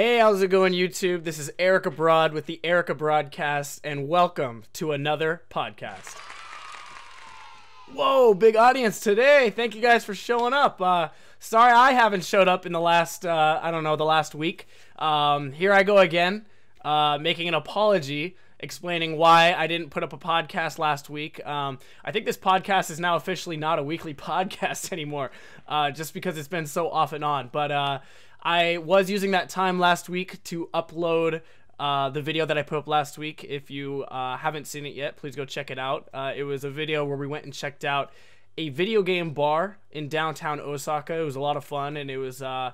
Hey, how's it going, YouTube? This is Eric Abroad with the Eric AbroadCast, and welcome to another podcast. Whoa, big audience today. Thank you guys for showing up. Sorry I haven't showed up in the last, the last week. Here I go again, making an apology, explaining why I didn't put up a podcast last week. I think this podcast is now officially not a weekly podcast anymore, just because it's been so off and on. But I was using that time last week to upload the video that I put up last week. If you haven't seen it yet, please go check it out. It was a video where we went and checked out a video game bar in downtown Osaka. It was a lot of fun, and it was I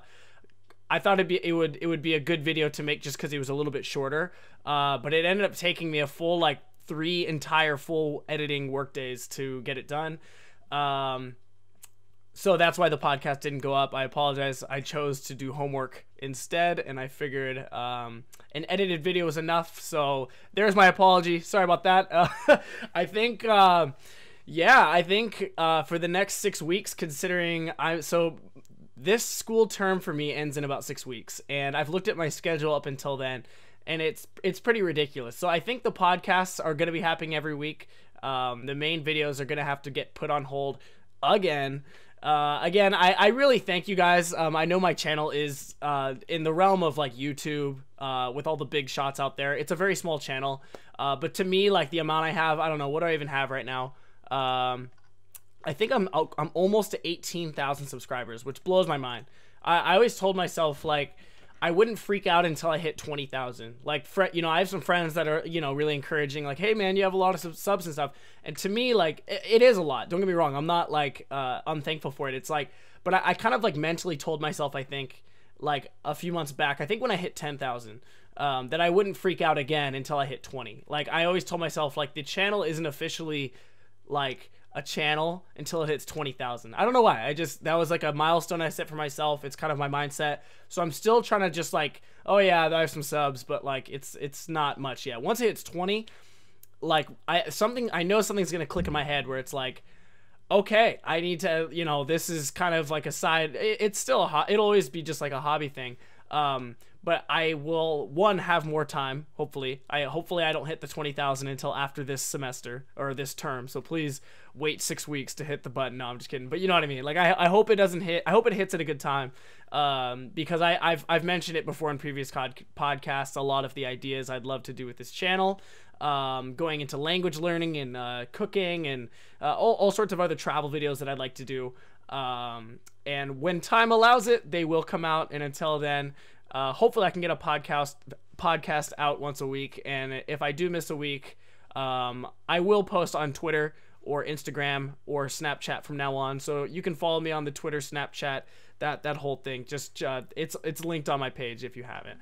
thought it would be a good video to make just because it was a little bit shorter. But it ended up taking me a full 3 entire full editing work days to get it done. So that's why the podcast didn't go up. I apologize. I chose to do homework instead, and I figured an edited video was enough. So there's my apology. Sorry about that. I think, for the next 6 weeks, considering this school term for me ends in about 6 weeks, and I've looked at my schedule up until then, and it's pretty ridiculous. So I think the podcasts are going to be happening every week. The main videos are going to have to get put on hold again. I really thank you guys. I know my channel is in the realm of YouTube with all the big shots out there. It's a very small channel, but to me, the amount I have, I don't know, what do I even have right now? I think I'm almost to 18,000 subscribers, which blows my mind. I always told myself I wouldn't freak out until I hit 20,000. I have some friends that are, really encouraging, hey man, you have a lot of subs and stuff. And to me, it is a lot. Don't get me wrong. I'm not unthankful for it. It's but I kind of mentally told myself, I think a few months back, I think when I hit 10,000, that I wouldn't freak out again until I hit 20. I always told myself, the channel isn't officially a channel until it hits 20,000. I don't know why. That was a milestone I set for myself. It's kind of my mindset. So I'm still trying to just oh yeah, I have some subs, but it's not much yet. Once it hits 20, I know something's gonna click in my head where it's okay, I need to, this is kind of a side. It's still it'll always be just a hobby thing. But I will have more time. Hopefully I don't hit the 20,000 until after this semester or this term. So please wait 6 weeks to hit the button. No, I'm just kidding. But you know what I mean? I hope it doesn't hit. I hope it hits at a good time. Because I've mentioned it before in previous podcasts. A lot of the ideas I'd love to do with this channel, going into language learning and cooking and all sorts of other travel videos that I'd like to do. And when time allows it, they will come out. And until then, hopefully I can get a podcast out once a week. And if I do miss a week, I will post on Twitter or Instagram or Snapchat from now on. So you can follow me on the Twitter, Snapchat, that whole thing. Just it's linked on my page if you haven't.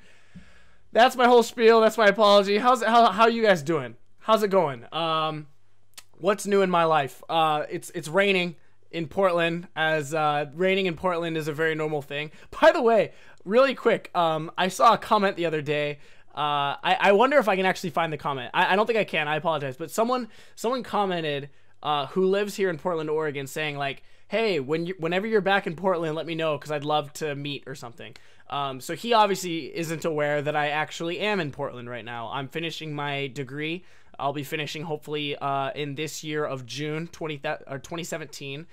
That's my whole spiel. That's my apology. How are you guys doing? How's it going? What's new in my life? It's raining in Portland, as raining in Portland is a very normal thing. By the way, really quick, I saw a comment the other day. I wonder if I can actually find the comment. I don't think I can. I apologize. But someone commented who lives here in Portland, Oregon, saying hey, whenever you're back in Portland, let me know because I'd love to meet or something. So he obviously isn't aware that I actually am in Portland right now. I'm finishing my degree. I'll be finishing hopefully in this year of June 2017.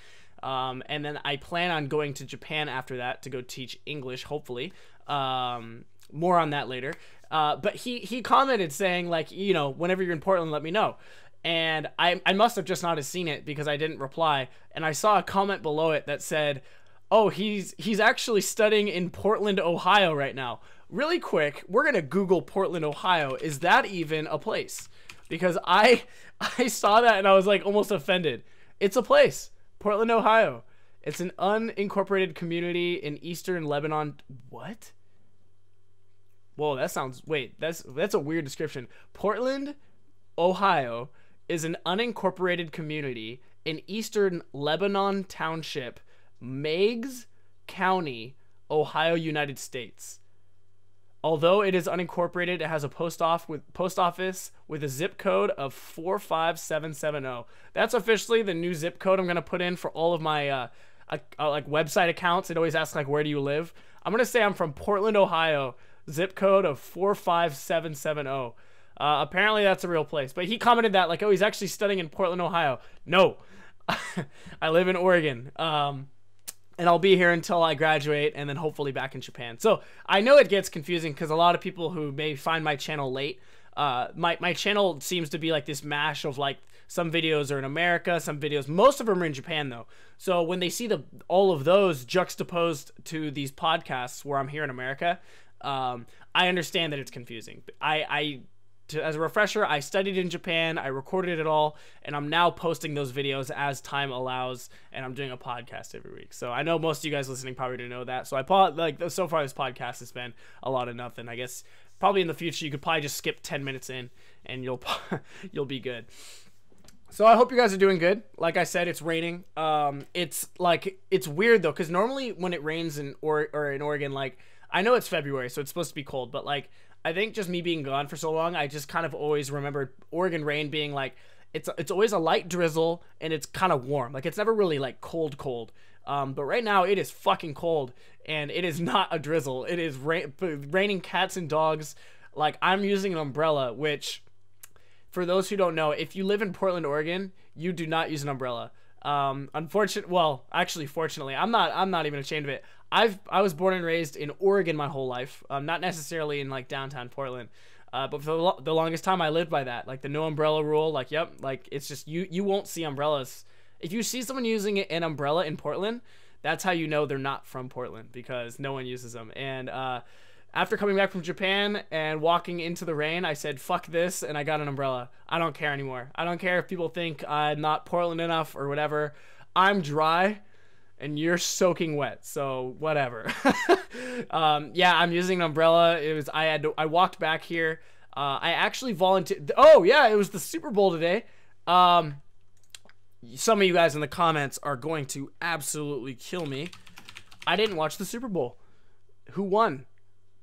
And then I plan on going to Japan after that to go teach English, hopefully. More on that later. But he commented saying whenever you're in Portland, let me know. And I must have just not have seen it because I didn't reply. And I saw a comment below it that said, oh, he's actually studying in Portland, Ohio right now. Really quick, we're going to Google Portland, Ohio. Is that even a place? Because I saw that and I was almost offended. It's a place. Portland, Ohio. It's an unincorporated community in eastern Lebanon. What? Whoa, that's a weird description. Portland, Ohio is an unincorporated community in eastern Lebanon Township, Meigs County, Ohio, United States. Although it is unincorporated, it has a post office with a zip code of 45770. That's officially the new zip code I'm going to put in for all of my website accounts. It always asks where do you live? I'm going to say I'm from Portland, Ohio, zip code of 45770. Apparently that's a real place. But he commented that like, oh, he's actually studying in Portland, Ohio. No, I live in Oregon. And I'll be here until I graduate and then hopefully back in Japan. So I know it gets confusing because a lot of people who may find my channel late, my channel seems to be like this mash of like some videos are in America, some videos, most of them are in Japan though. So when they see all of those juxtaposed to these podcasts where I'm here in America, I understand that it's confusing. As a refresher, I studied in Japan, I recorded it all, and I'm now posting those videos as time allows, and I'm doing a podcast every week. So I know most of you guys listening probably didn't know that. So so far this podcast has been a lot of nothing. I guess probably in the future you could probably just skip 10 minutes in, and you'll be good. So I hope you guys are doing good. Like I said, it's raining. It's weird though, because normally when it rains in Oregon, like I know it's February, so it's supposed to be cold, but like I think just me being gone for so long, I just kind of always remembered Oregon rain being like it's always a light drizzle and it's kind of warm. Like it's never really like cold. But right now it is fucking cold and it is not a drizzle. It is raining cats and dogs. Like I'm using an umbrella, which for those who don't know, if you live in Portland, Oregon, you do not use an umbrella. Fortunately, I'm not even ashamed of it. I was born and raised in Oregon my whole life, not necessarily in like downtown Portland, but for the longest time I lived by that, like the no umbrella rule. Like, yep, like it's just you won't see umbrellas. If you see someone using an umbrella in Portland, that's how you know they're not from Portland, because no one uses them. And after coming back from Japan and walking into the rain, I said, fuck this, and I got an umbrella. I don't care anymore. I don't care if people think I'm not Portland enough or whatever. I'm dry, and you're soaking wet, so whatever. Yeah, I'm using an umbrella. I walked back here. I actually volunteered. Oh, yeah, it was the Super Bowl today. Some of you guys in the comments are going to absolutely kill me. I didn't watch the Super Bowl. Who won?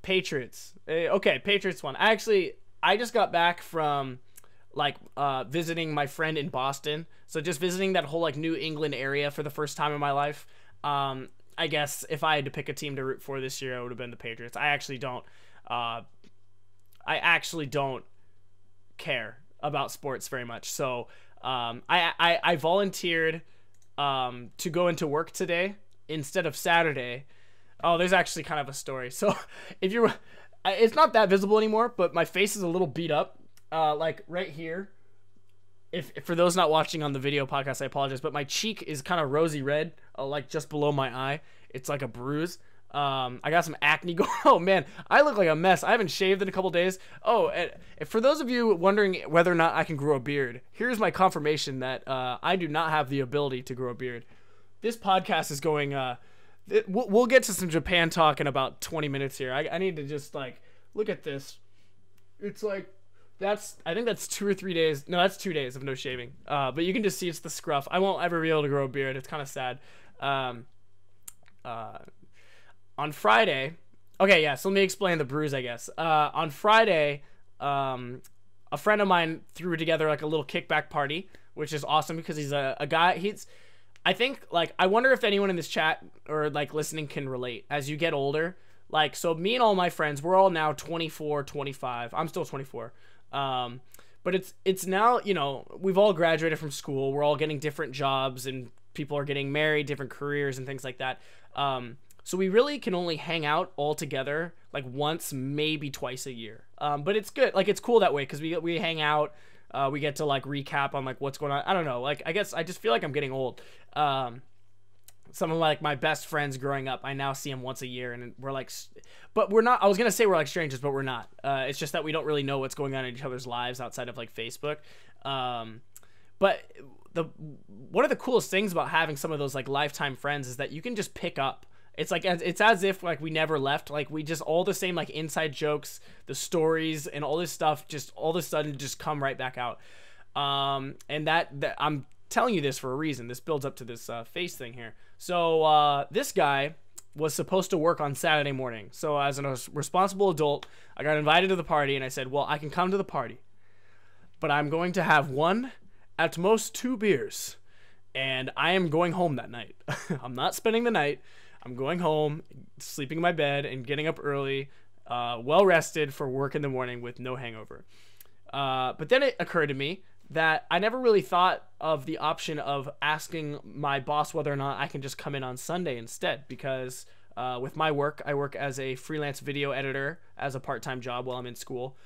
Patriots. Okay, Patriots won. I just got back from like visiting my friend in Boston, so just visiting that whole like New England area for the first time in my life. I guess if I had to pick a team to root for this year, it would have been the Patriots. I actually don't care about sports very much, so I volunteered to go into work today instead of Saturday. Oh, there's actually kind of a story. So if it's not that visible anymore, but my face is a little beat up, like right here. If for those not watching on the video podcast, I apologize, but my cheek is kind of rosy red, like just below my eye. It's like a bruise. I got some acne going. Oh man, I look like a mess. I haven't shaved in a couple days. Oh, and for those of you wondering whether or not I can grow a beard, here's my confirmation that I do not have the ability to grow a beard. This podcast is going. We'll get to some Japan talk in about 20 minutes here. I need to just like look at this. It's like I think that's 2 or 3 days. No, that's 2 days of no shaving. But you can just see it's the scruff. I won't ever be able to grow a beard. It's kind of sad. On Friday, okay, yeah. So let me explain the bruise, I guess. On Friday, a friend of mine threw together like a little kickback party, which is awesome because he's a guy. I think, like, I wonder if anyone in this chat or, like, listening can relate. As you get older, like, so me and all my friends, we're all now 24, 25. I'm still 24. But it's now, you know, we've all graduated from school. We're all getting different jobs, and people are getting married, different careers, and things like that. So we really can only hang out all together, like, once, maybe twice a year. But it's good. Like, it's cool that way because we hang out. We get to like recap on like what's going on. I don't know. Like, I guess I just feel like I'm getting old. Some of like my best friends growing up, I now see them once a year, and we're like, but we're not. I was gonna say we're like strangers, but we're not. It's just that we don't really know what's going on in each other's lives outside of like Facebook. But one of the coolest things about having some of those like lifetime friends is that you can just pick up. It's like it's as if like we never left. Like we just all the same like inside jokes, the stories, and all this stuff just all of a sudden just come right back out. And that I'm telling you this for a reason. This builds up to this face thing here. So this guy was supposed to work on Saturday morning. So as a responsible adult, I got invited to the party, and I said, well, I can come to the party, but I'm going to have one, at most 2 beers, and I am going home that night. I'm not spending the night. I'm going home, sleeping in my bed, and getting up early well rested for work in the morning with no hangover. But then it occurred to me that I never really thought of the option of asking my boss whether or not I can just come in on Sunday instead, because with my work, I work as a freelance video editor as a part-time job while I'm in school.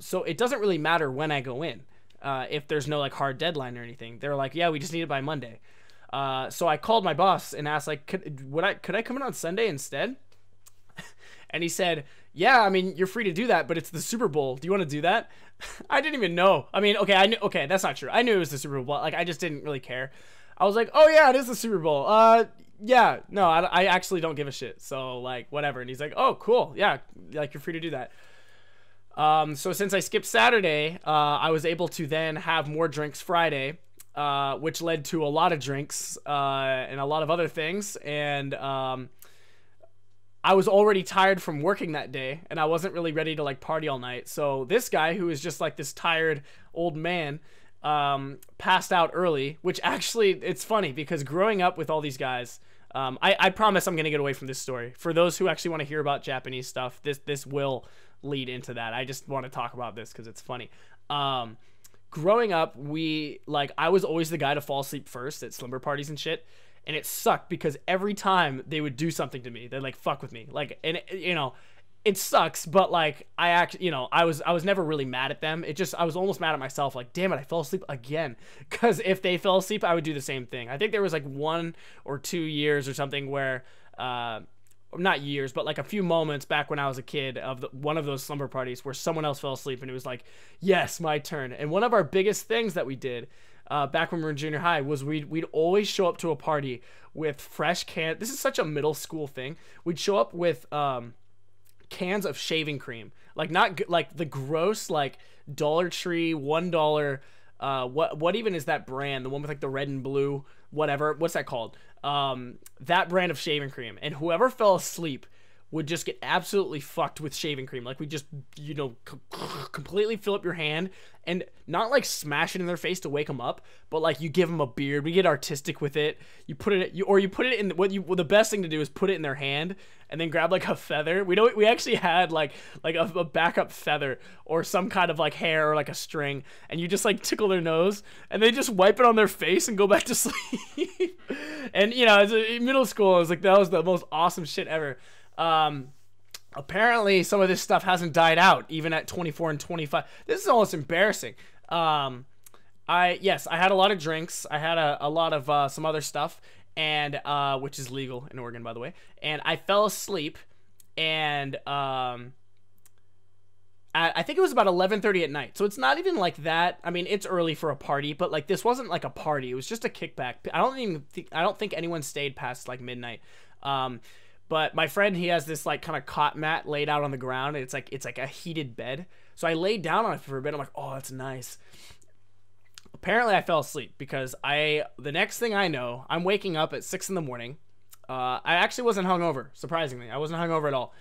So it doesn't really matter when I go in, if there's no like hard deadline or anything. They're like, yeah, we just need it by Monday. So I called my boss and asked, like, could I come in on Sunday instead? And he said, yeah, I mean, you're free to do that, but it's the Super Bowl. Do you want to do that? I didn't even know. I mean, okay, I knew. Okay, that's not true. I knew it was the Super Bowl. Like, I just didn't really care. I was like, oh yeah, it is the Super Bowl. Yeah, no, I actually don't give a shit. So like, whatever. And he's like, oh, cool. Yeah, like you're free to do that. So since I skipped Saturday, I was able to then have more drinks Friday, which led to a lot of drinks and a lot of other things. And I was already tired from working that day, and I wasn't really ready to like party all night. So this guy, who is just like this tired old man, passed out early, which actually, it's funny because growing up with all these guys, I promise I'm going to get away from this story. For those who actually want to hear about Japanese stuff, this will lead into that. I just want to talk about this because it's funny. Growing up, I was always the guy to fall asleep first at slumber parties and shit. And it sucked because every time they would do something to me, they'd like fuck with me. Like, and it sucks, but like I was never really mad at them. I was almost mad at myself. Like, damn it, I fell asleep again. Because if they fell asleep, I would do the same thing. I think there was like 1 or 2 years or something where, not years, but like a few moments back when I was a kid of one of those slumber parties where someone else fell asleep and it was like, yes, my turn. And one of our biggest things that we did back when we were in junior high was we'd always show up to a party with fresh cans. This is such a middle school thing. We'd show up with cans of shaving cream, like not like the gross like Dollar Tree $1. What even is that brand? The one with like the red and blue, whatever. What's that called? That brand of shaving cream. And whoever fell asleep would just get absolutely fucked with shaving cream. Like we just, completely fill up your hand and not like smash it in their face to wake them up, but like you give them a beard. We get artistic with it. You put it in the best thing to do is put it in their hand and then grab like a feather. We actually had like a backup feather or some kind of like hair or like a string, and you just like tickle their nose and they just wipe it on their face and go back to sleep. And as a middle school, I was like, that was the most awesome shit ever. Apparently some of this stuff hasn't died out even at 24 and 25. This is almost embarrassing. I had a lot of drinks. I had a lot of some other stuff, and which is legal in Oregon, by the way. And I fell asleep, and I think it was about 11:30 at night. So it's not even like that. I mean, it's early for a party, but like this wasn't like a party. It was just a kickback. I don't think anyone stayed past like midnight. But my friend, he has this like kind of cot mat laid out on the ground, and it's like a heated bed. So I laid down on it for a bit. I'm like, oh, that's nice. Apparently I fell asleep because the next thing I know, I'm waking up at 6 a.m. I actually wasn't hungover, surprisingly. I wasn't hungover at all.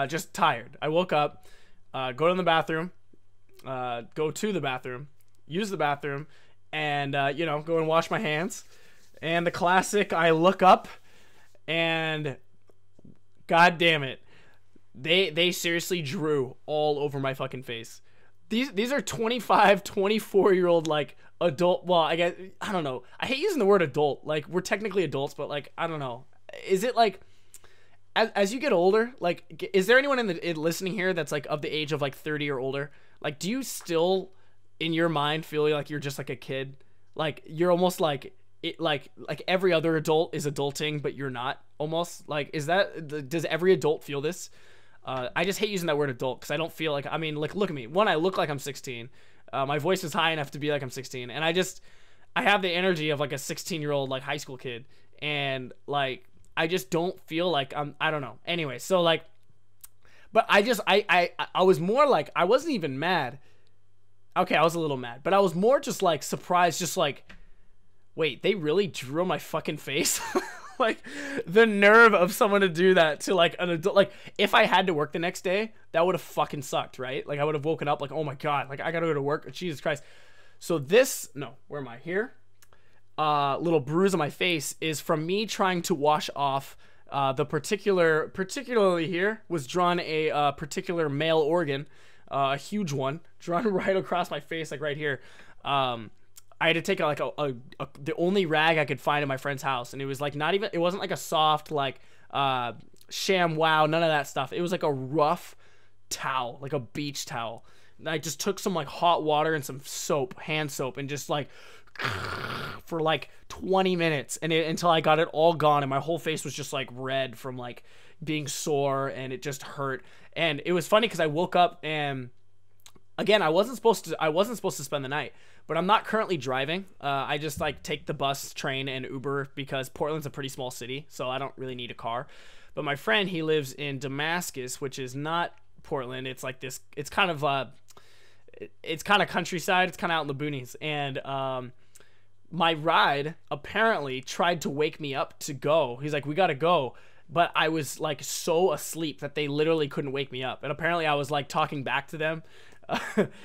Just tired. I woke up, go to the bathroom, use the bathroom, and go and wash my hands. And the classic, I look up, and God damn it, they seriously drew all over my fucking face. These are 25, 24-year-old like adult. Well, I guess I don't know. I hate using the word adult. Like we're technically adults, but like I don't know. Is it like as you get older? Like, is there anyone in listening here that's like of the age of like 30 or older? Like, do you still in your mind feel like you're just like a kid? Like you're almost like. It like every other adult is adulting, but you're not almost like, does every adult feel this? I just hate using that word adult because I don't feel like, I mean, like, look at me. One, I look like I'm 16. My voice is high enough to be like I'm 16. And I have the energy of like a 16-year-old, like high school kid. And like, I just don't feel like I don't know. Anyway, so like, but I was more like, I wasn't even mad. Okay, I was a little mad, but I was more just like surprised, just like, wait, they really drew on my fucking face? Like, the nerve of someone to do that to, like, an adult. Like, if I had to work the next day, that would have fucking sucked, right? Like, I would have woken up like, oh my God, like, I gotta go to work. Jesus Christ. So where am I? Here? Little bruise on my face is from me trying to wash off Particularly here was drawn a particular male organ, a huge one, drawn right across my face, like right here. I had to take the only rag I could find in my friend's house, and it was like it wasn't like a soft like sham wow, none of that stuff. It was like a rough towel, like a beach towel. And I just took some like hot water and some soap, hand soap, and just like for like 20 minutes until I got it all gone, and my whole face was just like red from like being sore, and it just hurt. And it was funny because I woke up, and again, I wasn't supposed to spend the night, but I'm not currently driving. I just like take the bus, train, and Uber because Portland's a pretty small city, so I don't really need a car. But my friend, he lives in Damascus, which is not Portland. It's like this. It's kind of countryside. It's kind of out in the boonies. And my ride apparently tried to wake me up to go. He's like, "We gotta go." But I was like so asleep that they literally couldn't wake me up. And apparently I was like talking back to them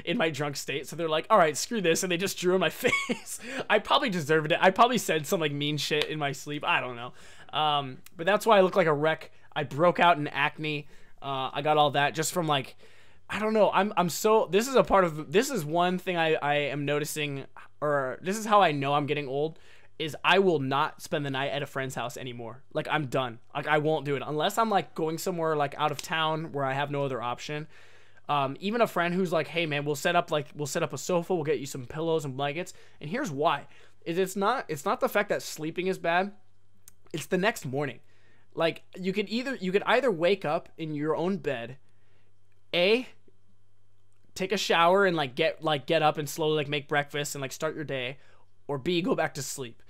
in my drunk state. So they're like, "All right, screw this." And they just drew in my face. I probably deserved it. I probably said some like mean shit in my sleep. I don't know. But that's why I look like a wreck. I broke out in acne. I got all that just from like, I don't know. This is one thing I am noticing, or this is how I know I'm getting old, is I will not spend the night at a friend's house anymore. Like, I'm done. Like, I won't do it unless I'm like going somewhere like out of town where I have no other option. Even a friend who's like, "Hey man, we'll set up a sofa, we'll get you some pillows and blankets." And here's why. It's not the fact that sleeping is bad. It's the next morning. Like, you could either wake up in your own bed, take a shower and get up and slowly like make breakfast and like start your day, or B, go back to sleep.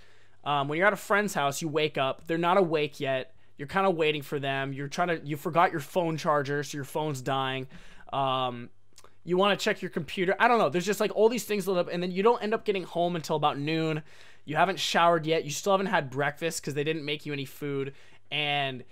When you're at a friend's house, you wake up, they're not awake yet. You're kind of waiting for them. You forgot your phone charger, so your phone's dying. You want to check your computer. I don't know. There's just like all these things lit up, and then you don't end up getting home until about noon. You haven't showered yet. You still haven't had breakfast because they didn't make you any food. And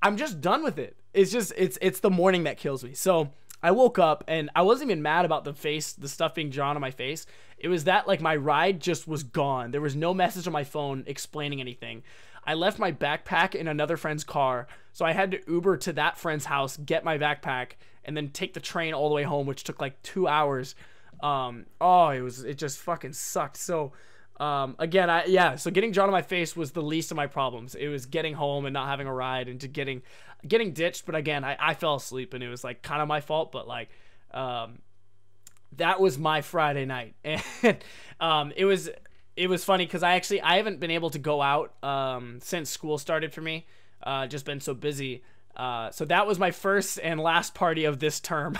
I'm just done with it. It's the morning that kills me. So I woke up, and I wasn't even mad about the stuff being drawn on my face. It was that like my ride just was gone. There was no message on my phone explaining anything. I left my backpack in another friend's car, so I had to Uber to that friend's house, get my backpack, and then take the train all the way home, which took like 2 hours. It just fucking sucked. So so getting drawn on my face was the least of my problems. It was getting home and not having a ride, and to getting ditched. But again, I fell asleep, and it was like kind of my fault, but like that was my Friday night. And it was funny because I haven't been able to go out since school started for me. Just been so busy. So that was my first and last party of this term.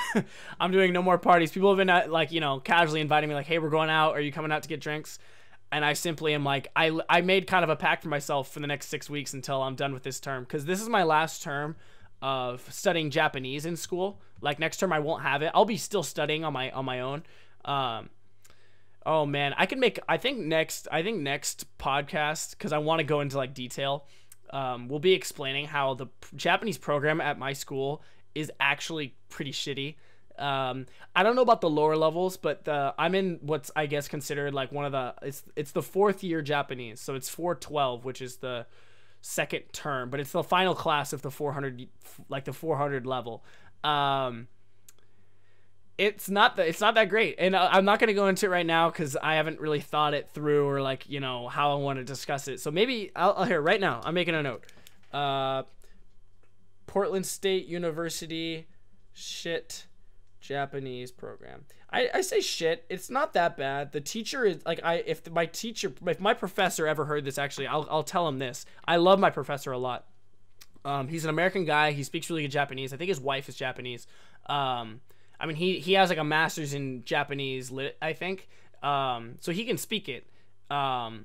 I'm doing no more parties. People have been casually inviting me like, "Hey, we're going out. Are you coming out to get drinks?" And I simply am like, I made kind of a pact for myself for the next 6 weeks until I'm done with this term, because this is my last term of studying Japanese in school. Like, next term I won't have it. I'll be still studying on my own. Oh man, I think next podcast, because I want to go into like detail. We'll be explaining how the Japanese program at my school is actually pretty shitty. I don't know about the lower levels, but I'm in what's, I guess, considered like one of it's the 4th year Japanese. So it's 412, which is the second term, but it's the final class of the 400 level. It's not that great. And I'm not going to go into it right now, cause I haven't really thought it through, or like, how I want to discuss it. So maybe I'll here right now. I'm making a note. Portland State University shit Japanese program. I say shit. It's not that bad. The teacher is like, if my professor ever heard this, actually, I'll tell him this. I love my professor a lot. He's an American guy. He speaks really good Japanese. I think his wife is Japanese. I mean, he has like a master's in Japanese lit, I think. So he can speak it. And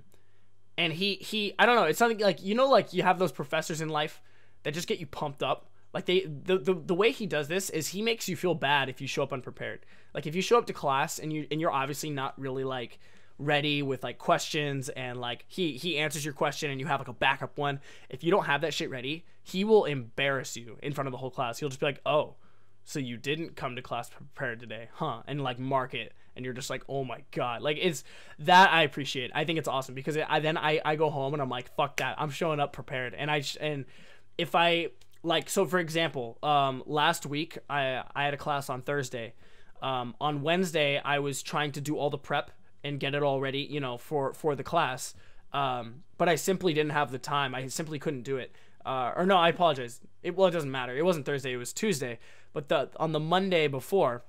he I don't know. It's something like, like you have those professors in life that just get you pumped up. Like the way he does this is he makes you feel bad if you show up unprepared. Like, if you show up to class and you're obviously not really like ready with like questions, and like he answers your question and you have like a backup one. If you don't have that shit ready, he will embarrass you in front of the whole class. He'll just be like, "Oh, so you didn't come to class prepared today, huh?" And like mark it, and you're just like, "Oh my god!" Like, it's that I appreciate. I think it's awesome because I go home and I'm like, "Fuck that! I'm showing up prepared." And if I like, so for example, last week I had a class on Thursday. On Wednesday I was trying to do all the prep and get it all ready, you know, for the class. But I simply didn't have the time. I simply couldn't do it. Or no, I apologize. It doesn't matter. It wasn't Thursday. It was Tuesday. But on the Monday before,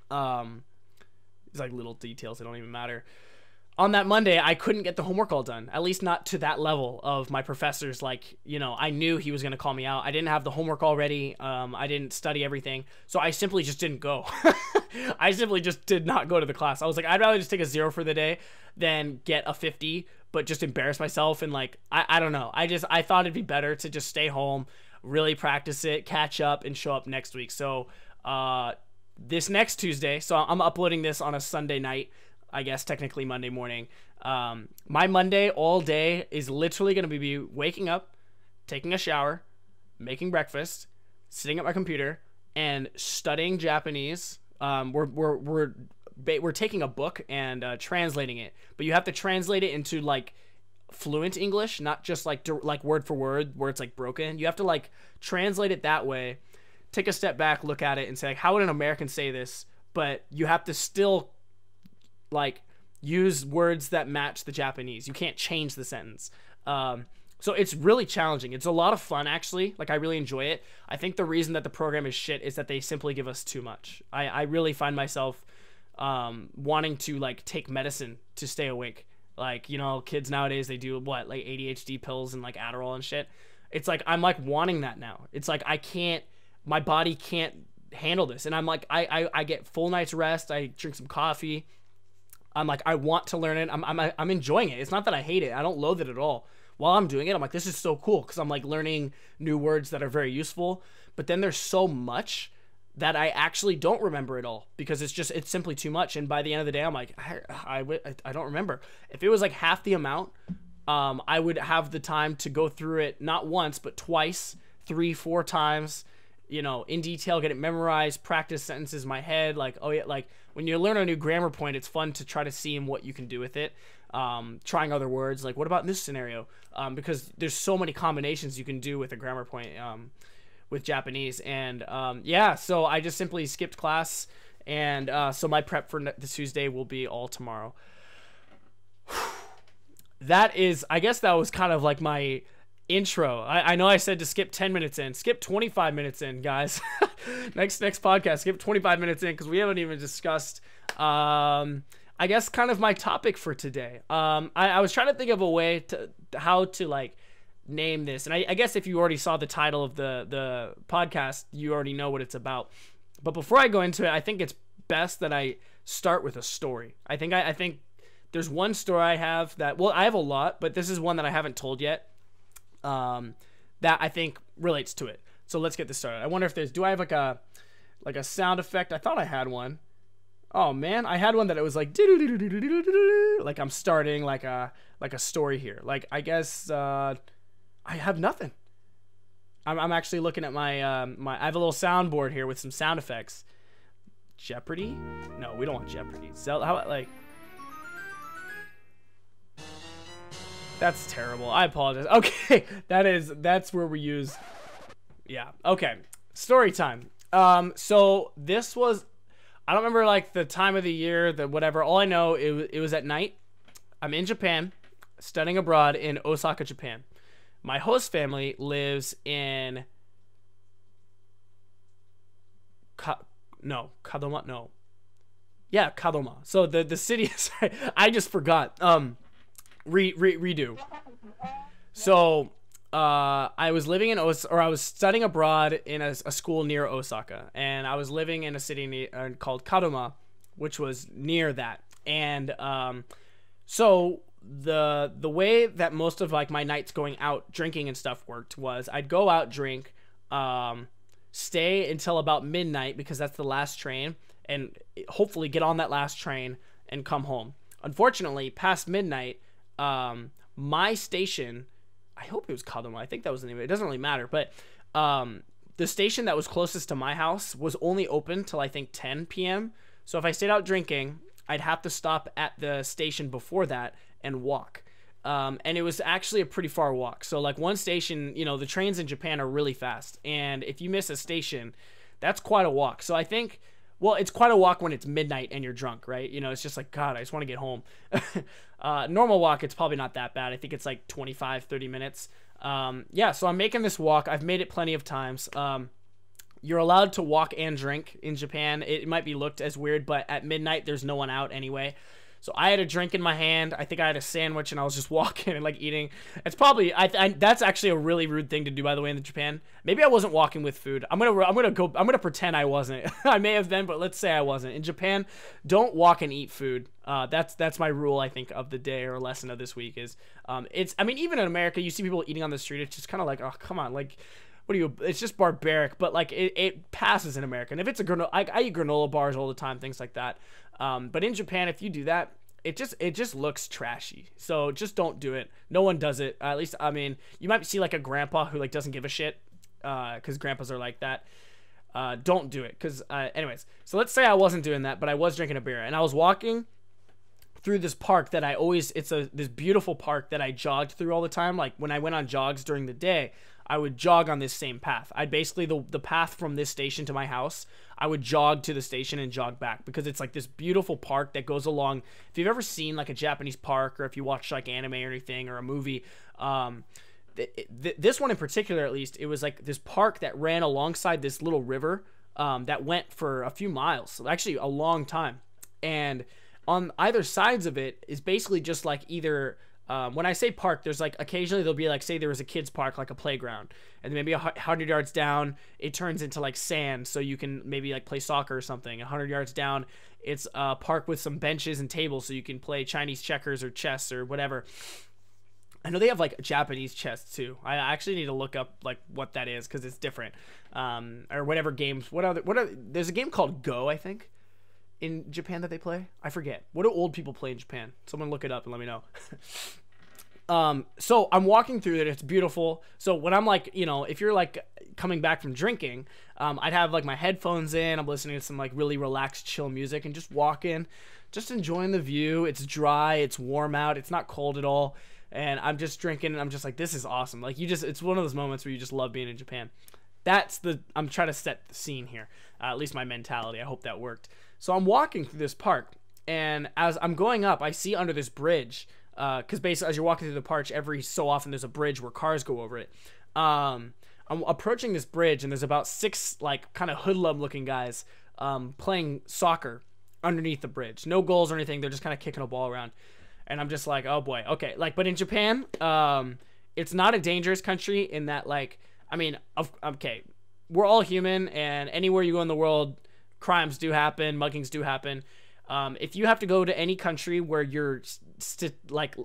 it's like little details that don't even matter. On that Monday, I couldn't get the homework all done, at least not to that level of my professors. Like, you know, I knew he was going to call me out. I didn't have the homework all ready. I didn't study everything. So I simply just didn't go. I simply just did not go to the class. I was like, I'd rather just take a 0 for the day than get a 50, but just embarrass myself. And like, I don't know. I thought it'd be better to just stay home, really practice it, catch up, and show up next week. So this next Tuesday, so I'm uploading this on a Sunday night, I guess technically Monday morning. My Monday all day is literally going to be waking up, taking a shower, making breakfast, sitting at my computer, and studying Japanese. We're taking a book and translating it, but you have to translate it into like fluent English, not just like word for word where it's like broken. You have to like translate it that way, take a step back, look at it, and say, like, how would an American say this? But you have to still like use words that match the Japanese. You can't change the sentence. So it's really challenging. It's a lot of fun, actually. Like, I really enjoy it. I think the reason that the program is shit is that they simply give us too much. I really find myself wanting to like take medicine to stay awake. Like, you know, kids nowadays, they do what, like ADHD pills and like Adderall and shit. It's like, I'm like wanting that now. It's like, my body can't handle this. And I'm like, I get full night's rest. I drink some coffee. I'm like, I want to learn it. I'm enjoying it. It's not that I hate it. I don't loathe it at all. While I'm doing it, I'm like, this is so cool, because I'm like learning new words that are very useful. But then there's so much that I actually don't remember it all, because it's simply too much. And by the end of the day, I'm like, I don't remember. If it was like half the amount, I would have the time to go through it not once, but twice, 3-4 times, you know, in detail, get it memorized, practice sentences in my head. Like, oh yeah, like when you learn a new grammar point, it's fun to try to see what you can do with it. Trying other words, like what about in this scenario? Because there's so many combinations you can do with a grammar point with Japanese. And yeah, so I just simply skipped class, and so my prep for the Tuesday will be all tomorrow. That is, I guess that was kind of like my intro. I know I said to skip 10 minutes in. Skip 25 minutes in, guys. next podcast, skip 25 minutes in, because we haven't even discussed I guess kind of my topic for today. I was trying to think of a way to how to like name this, and I guess if you already saw the title of the podcast, you already know what it's about. But before I go into it, I think it's best that I start with a story. I think there's one story I have that, well, I have a lot, but this is one that I haven't told yet, that I think relates to it. So let's get this started. I wonder if do I have like a sound effect? I thought I had one. Oh man, I had one that it was like like I'm starting like a story here. Like, I guess I have nothing. I'm actually looking at my I have a little soundboard here with some sound effects. Jeopardy? No, we don't want Jeopardy. So how about like, that's terrible. I apologize. Okay, that's where we use. Yeah. Okay. Story time. So this was, I don't remember like the time of the year, the whatever. All I know, it was at night. I'm in Japan, studying abroad in Osaka, Japan. My host family lives in Kadoma. No. Yeah, Kadoma. So the city. Sorry, I just forgot. Redo. So I was living in I was studying abroad in a school near Osaka, and I was living in a city called Kadoma, which was near that. And so the way that most of like my nights going out drinking and stuff worked was I'd go out, drink, stay until about midnight, because that's the last train, and hopefully get on that last train and come home. Unfortunately, past midnight, my station, I hope it was Kadoma, I think that was the name of it, doesn't really matter, but the station that was closest to my house was only open till I think 10 p.m. So if I stayed out drinking, I'd have to stop at the station before that and walk. And it was actually a pretty far walk. So like one station, you know, the trains in Japan are really fast, and if you miss a station, that's quite a walk. So I think, well, it's quite a walk when it's midnight and you're drunk, right? You know, it's just like, God, I just want to get home. Normal walk, it's probably not that bad. I think it's like 25, 30 minutes. Yeah, so I'm making this walk. I've made it plenty of times. You're allowed to walk and drink in Japan. It might be looked as weird, but at midnight, there's no one out anyway. So I had a drink in my hand. I think I had a sandwich, and I was just walking and like eating. It's probably that's actually a really rude thing to do, by the way, in Japan. Maybe I wasn't walking with food. I'm gonna pretend I wasn't. I may have been, but let's say I wasn't. In Japan, don't walk and eat food. That's my rule, I think, of the day or lesson of this week is I mean, even in America, you see people eating on the street. It's just kind of like, oh, come on, like, what are you? It's just barbaric, but like it passes in America. And if it's a granola, I eat granola bars all the time, things like that. But in Japan, if you do that, it just looks trashy. So just don't do it. No one does it. At least, I mean, you might see like a grandpa who like doesn't give a shit, because grandpas are like that. Don't do it. Because anyways, so let's say I wasn't doing that, but I was drinking a beer, and I was walking through this park that this beautiful park that I jogged through all the time. Like when I went on jogs during the day, I would jog on this same path. I'd basically, the path from this station to my house, I would jog to the station and jog back, because it's like this beautiful park that goes along. If you've ever seen like a Japanese park, or if you watch like anime or anything, or a movie, this one in particular, at least, it was like this park that ran alongside this little river that went for a few miles, actually a long time. And on either sides of it is basically just like either, when I say park, there's like occasionally there'll be like, say there was a kid's park, like a playground, and then maybe 100 yards down, it turns into like sand, so you can maybe like play soccer or something. 100 yards down, it's a park with some benches and tables, so you can play Chinese checkers or chess or whatever. I know they have like Japanese chess too. I actually need to look up like what that is, because it's different. Or whatever games. There's a game called Go, I think, in Japan that they play. I forget. What do old people play in Japan? Someone look it up and let me know. So I'm walking through it. It's beautiful. So when I'm like, you know, if you're like coming back from drinking, I'd have like my headphones in. I'm listening to some like really relaxed, chill music, and just walking, just enjoying the view. It's dry. It's warm out. It's not cold at all. And I'm just drinking, and I'm just like, this is awesome. Like, it's one of those moments where you just love being in Japan. I'm trying to set the scene here. At least my mentality. I hope that worked. So I'm walking through this park, and as I'm going up, I see under this bridge, because basically as you're walking through the park, every so often there's a bridge where cars go over it. I'm approaching this bridge, and there's about 6 like kind of hoodlum looking guys playing soccer underneath the bridge. No goals or anything. They're just kind of kicking a ball around. And I'm just like, oh boy, okay. Like, but in Japan, it's not a dangerous country in that, like, I mean, okay, we're all human, and anywhere you go in the world, crimes do happen, muggings do happen. If you have to go to any country where your like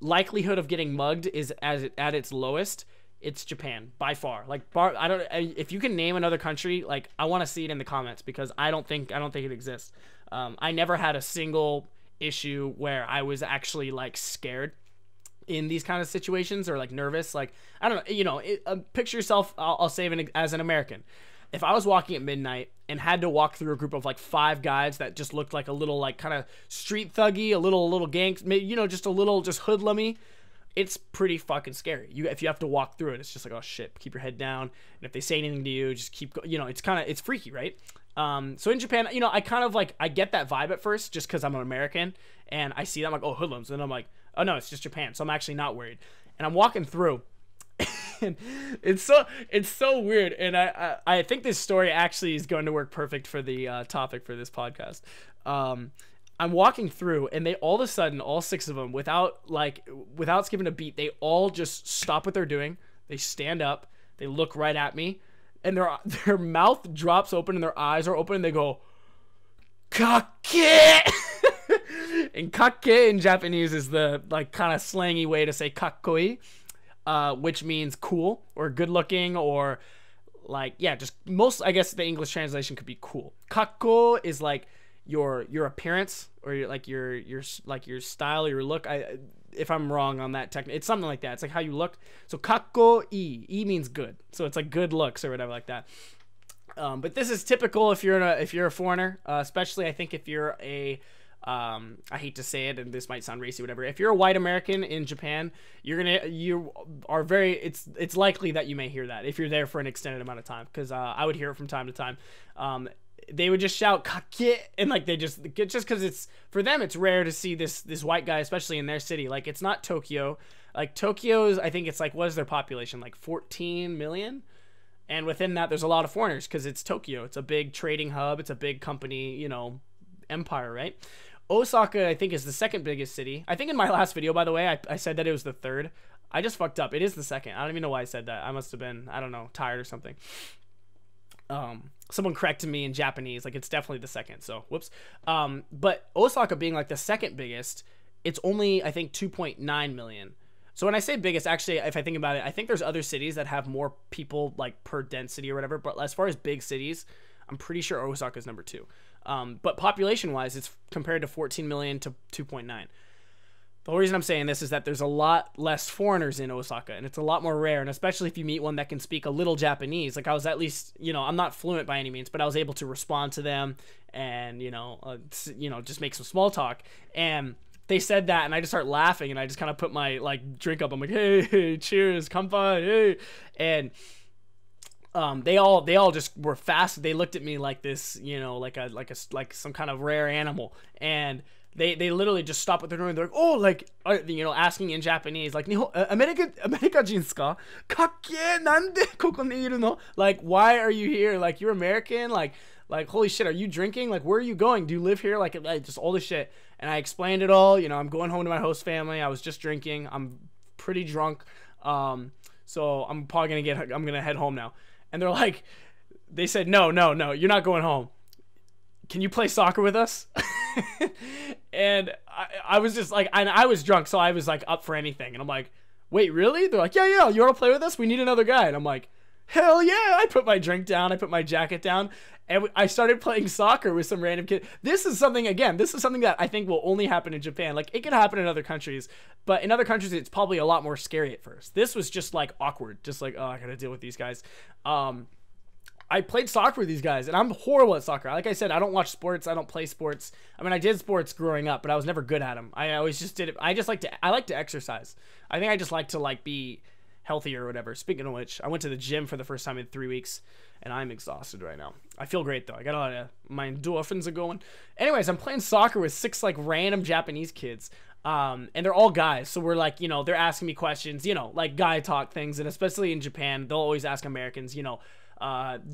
likelihood of getting mugged is at its lowest, it's Japan by far. Like, if you can name another country, like, I want to see it in the comments, because I don't think it exists. I never had a single issue where I was actually like scared in these kind of situations, or like nervous. Like, I don't know, you know, picture yourself, I'll say it as an American. If I was walking at midnight and had to walk through a group of like 5 guys that just looked like a little like kind of street thuggy, a little gang, you know, just a little just hoodlummy, it's pretty fucking scary. If you have to walk through it, it's just like, oh shit, keep your head down, and if they say anything to you, just keep you know, it's freaky, right? So in Japan, you know, I kind of like, I get that vibe at first just because I'm an American, and I see that, I'm like, oh, hoodlums, and I'm like, oh no, it's just Japan, so I'm actually not worried. And I'm walking through, and it's so weird, and I think this story actually is going to work perfect for the topic for this podcast. I'm walking through, and they all of a sudden, all 6 of them, without skipping a beat, they all just stop what they're doing. They stand up, they look right at me, and their mouth drops open and their eyes are open, and they go, "Kake!" And kake in Japanese is the like kind of slangy way to say kakkoi, which means cool or good looking, or like, yeah, just most, I guess the English translation could be cool. Kakko is like your appearance, or your style, your look. If I'm wrong on that technique, it's something like that. It's like how you look. So kakko e means good, so it's like good looks or whatever like that. But this is typical if you're a foreigner, especially I think if you're a I hate to say it, and this might sound racy, whatever. If you're a white American in Japan, it's likely that you may hear that if you're there for an extended amount of time, because I would hear it from time to time. They would just shout "kake," and like they just because it's for them, it's rare to see this white guy, especially in their city. Like it's not Tokyo. Like Tokyo's, I think it's like, what is their population? Like 14 million. And within that, there's a lot of foreigners because it's Tokyo. It's a big trading hub. It's a big company, empire, right? Osaka, I think, is the second biggest city. I think in my last video, by the way, I said that it was the third. I just fucked up. It is the second. I don't even know why I said that. I must have been, I don't know, tired or something. Someone corrected me in Japanese. Like, it's definitely the second. So, whoops. But Osaka being like the second biggest, it's only, I think, 2.9 million. So when I say biggest, actually, if I think about it, I think there's other cities that have more people like per density or whatever. But as far as big cities, I'm pretty sure Osaka is number 2. But population-wise, it's compared to 14 million to 2.9. The whole reason I'm saying this is that there's a lot less foreigners in Osaka, and it's a lot more rare. And especially if you meet one that can speak a little Japanese, like I was at least, I'm not fluent by any means, but I was able to respond to them and just make some small talk. And they said that, and I just start laughing, and I just kind of put my like drink up. I'm like, hey, cheers, kanpai, hey, and they all just were fast. They looked at me like this, like some kind of rare animal, and they literally just stopped what they're doing. They're like, oh, like asking in Japanese, like, America jinsu ka? Kake nande koko ni iru no? Like, why are you here? Like, you're American? Like holy shit, are you drinking? Like, where are you going? Do you live here? Like just all this shit. And I explained it all. I'm going home to my host family. I was just drinking. I'm pretty drunk. So I'm probably I'm gonna head home now. And they're like, they said, no, you're not going home. Can you play soccer with us? And I was just like, I was drunk, so I was like up for anything. And I'm like, wait, really? They're like, yeah, you want to play with us? We need another guy. And I'm like, hell yeah. I put my drink down. I put my jacket down. And I started playing soccer with some random kid. This is something that I think will only happen in Japan. Like, it could happen in other countries, but in other countries, it's probably a lot more scary at first. This was just like awkward. Just like, oh, I gotta deal with these guys. I played soccer with these guys, and I'm horrible at soccer. Like I said, I don't watch sports. I don't play sports. I mean, I did sports growing up, but I was never good at them. I always just did it. I like to exercise. I think I just like to be healthy or whatever. Speaking of which, I went to the gym for the first time in 3 weeks, and I'm exhausted right now. I feel great though. I got a lot of my endorphins are going. Anyways, I'm playing soccer with 6 like random Japanese kids. And they're all guys. So we're like, they're asking me questions, like guy talk things. And especially in Japan, they'll always ask Americans,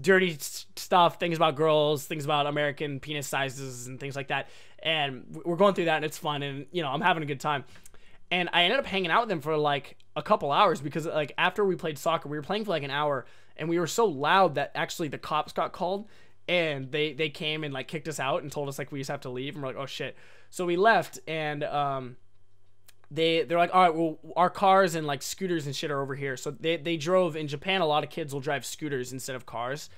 dirty stuff, things about girls, things about American penis sizes and things like that. And we're going through that, and it's fun, and I'm having a good time. And I ended up hanging out with them for like a couple hours because like after we played soccer, we were playing for like an hour, and we were so loud that actually the cops got called, and they came and like kicked us out and told us like we just have to leave. And we're like, oh shit. So we left, and they're like, all right, well, our cars and like scooters and shit are over here. So they drove. In Japan, a lot of kids will drive scooters instead of cars.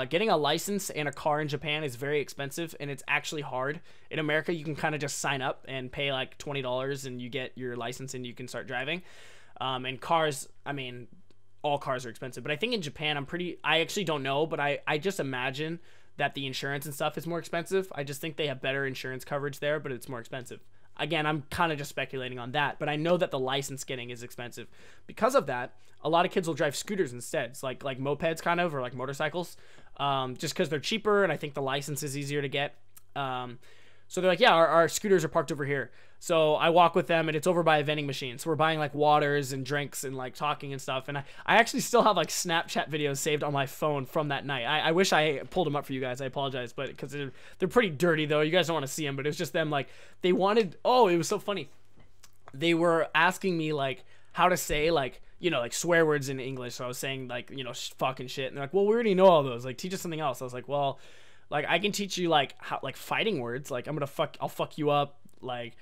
Getting a license and a car in Japan is very expensive, and it's actually hard. In America, you can kind of just sign up and pay like $20 and you get your license and you can start driving. And cars, I mean, all cars are expensive, but I think in Japan, I actually don't know, but I just imagine that the insurance and stuff is more expensive. I just think they have better insurance coverage there, but it's more expensive. Again, I'm kind of just speculating on that, but I know that the license getting is expensive. Because of that, a lot of kids will drive scooters instead. It's like mopeds kind of, or like motorcycles, just because they're cheaper, and I think the license is easier to get. So they're like, yeah, our scooters are parked over here. So I walk with them, and it's over by a vending machine. So we're buying like waters and drinks and like talking and stuff. And I actually still have like Snapchat videos saved on my phone from that night. I wish I pulled them up for you guys. I apologize, but because they're pretty dirty though. You guys don't want to see them, but it was just them like they wanted. Oh, it was so funny. They were asking me like how to say like like swear words in English. So I was saying like fucking shit, and they're like, well, we already know all those. Like teach us something else. I was like, well, like I can teach you like how like fighting words. Like I'll fuck you up. Like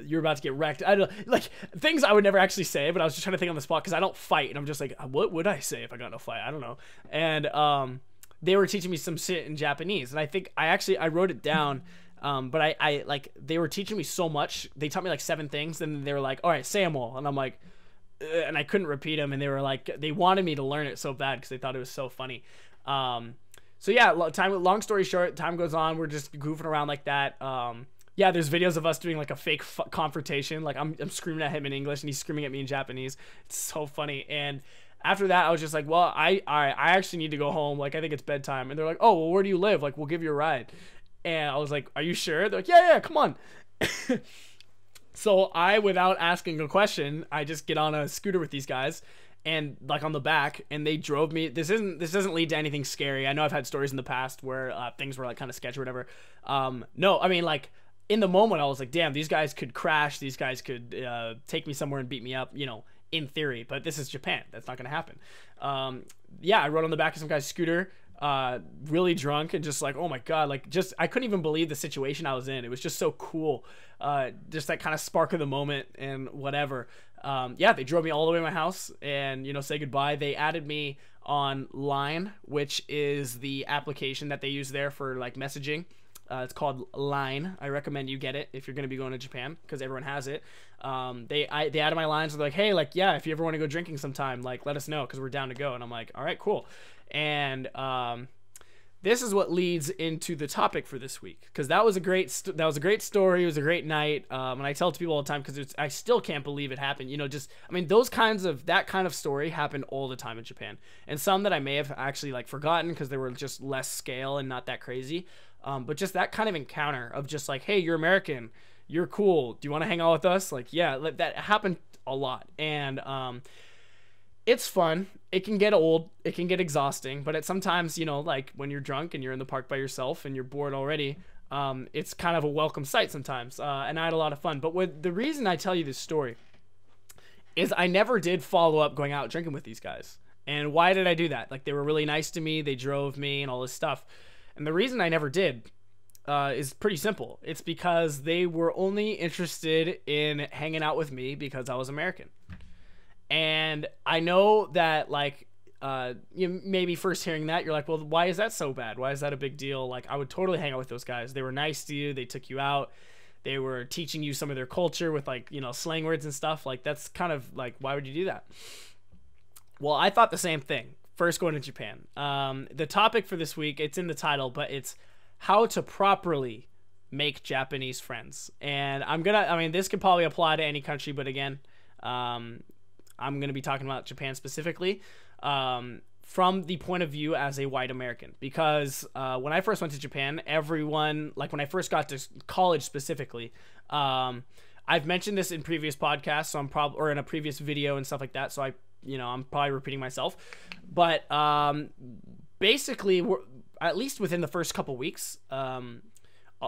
you're about to get wrecked. I don't like things I would never actually say, but I was just trying to think on the spot because I don't fight, and I'm just like, what would I say if I got in a fight? I don't know. And they were teaching me some shit in Japanese, and I think I wrote it down. But I like they were teaching me so much. They taught me like 7 things, and they were like, all right, say them all, and I'm like, and I couldn't repeat them, and they were like, they wanted me to learn it so bad because they thought it was so funny. So yeah, long story short, time goes on. We're just goofing around like that. Yeah, there's videos of us doing like a fake confrontation. Like I'm screaming at him in English and he's screaming at me in Japanese. It's so funny. And after that, I was just like, well, I actually need to go home. Like, I think it's bedtime. And they're like, oh, well, where do you live? Like, we'll give you a ride. And I was like, are you sure? They're like, yeah, come on. So I, without asking a question, I just get on a scooter with these guys and like on the back, and they drove me. This doesn't lead to anything scary. I know I've had stories in the past where things were like kind of sketchy or whatever. No, I mean, like, in the moment I was like, damn, these guys could crash. These guys could take me somewhere and beat me up, you know, in theory, but this is Japan. That's not going to happen. Yeah, I rode on the back of some guy's scooter, really drunk and just like, oh my God, like just, I couldn't even believe the situation I was in. It was just so cool. Just that kind of spark of the moment and whatever. Yeah, they drove me all the way to my house and, you know, say goodbye. They added me on Line, which is the application that they use there for like messaging. It's called Line. I recommend you get it if you're going to be going to Japan because everyone has it. They added my lines. They're like, hey, like, yeah, if you ever want to go drinking sometime, like, let us know because we're down to go. And I'm like, all right, cool. And this is what leads into the topic for this week because that was a great story. It was a great night. And I tell it to people all the time because I still can't believe it happened. You know, just, I mean, that kind of story happened all the time in Japan, and some that I may have actually like forgotten because they were just less scale and not that crazy. But just that kind of encounter of just like, hey, you're American, you're cool, do you want to hang out with us? Like, yeah, that happened a lot. And it's fun. It can get old, it can get exhausting, but sometimes, you know, like when you're drunk and you're in the park by yourself and you're bored already, it's kind of a welcome sight sometimes. And I had a lot of fun. But the reason I tell you this story is I never did follow up going out drinking with these guys. And why did I do that? Like, they were really nice to me, they drove me and all this stuff. And the reason I never did is pretty simple. It's because they were only interested in hanging out with me because I was American. And I know that, like, you maybe first hearing that, you're like, well, why is that so bad? Why is that a big deal? Like, I would totally hang out with those guys. They were nice to you. They took you out. They were teaching you some of their culture with, like, you know, slang words and stuff. Like, that's kind of, like, why would you do that? Well, I thought the same thing. First going to Japan. The topic for this week, it's in the title, but it's how to properly make Japanese friends. And this could probably apply to any country, but again, I'm going to be talking about Japan specifically from the point of view as a white American. Because when I first went to Japan, everyone, like when I first got to college specifically, I've mentioned this in previous podcasts, so or in a previous video and stuff like that, so I'm probably repeating myself, but basically, at least within the first couple weeks, a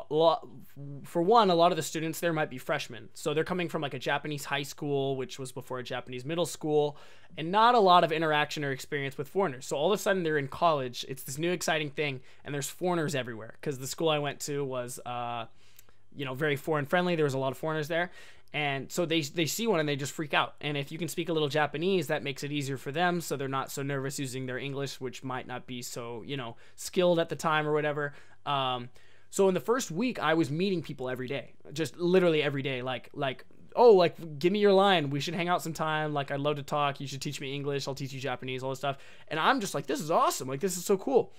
lot of the students there might be freshmen, so they're coming from like a Japanese high school, which was before a Japanese middle school, and not a lot of interaction or experience with foreigners. So all of a sudden they're in college, it's this new exciting thing, and there's foreigners everywhere because the school I went to was very foreign friendly. There was a lot of foreigners there. And so they see one and they just freak out. And if you can speak a little Japanese, that makes it easier for them, so they're not so nervous using their English, which might not be so, skilled at the time or whatever. So in the first week, I was meeting people every day, just literally every day. Like, oh, like, give me your line. We should hang out sometime. Like, I'd love to talk. You should teach me English. I'll teach you Japanese, all this stuff. And I'm just like, this is awesome. Like, this is so cool.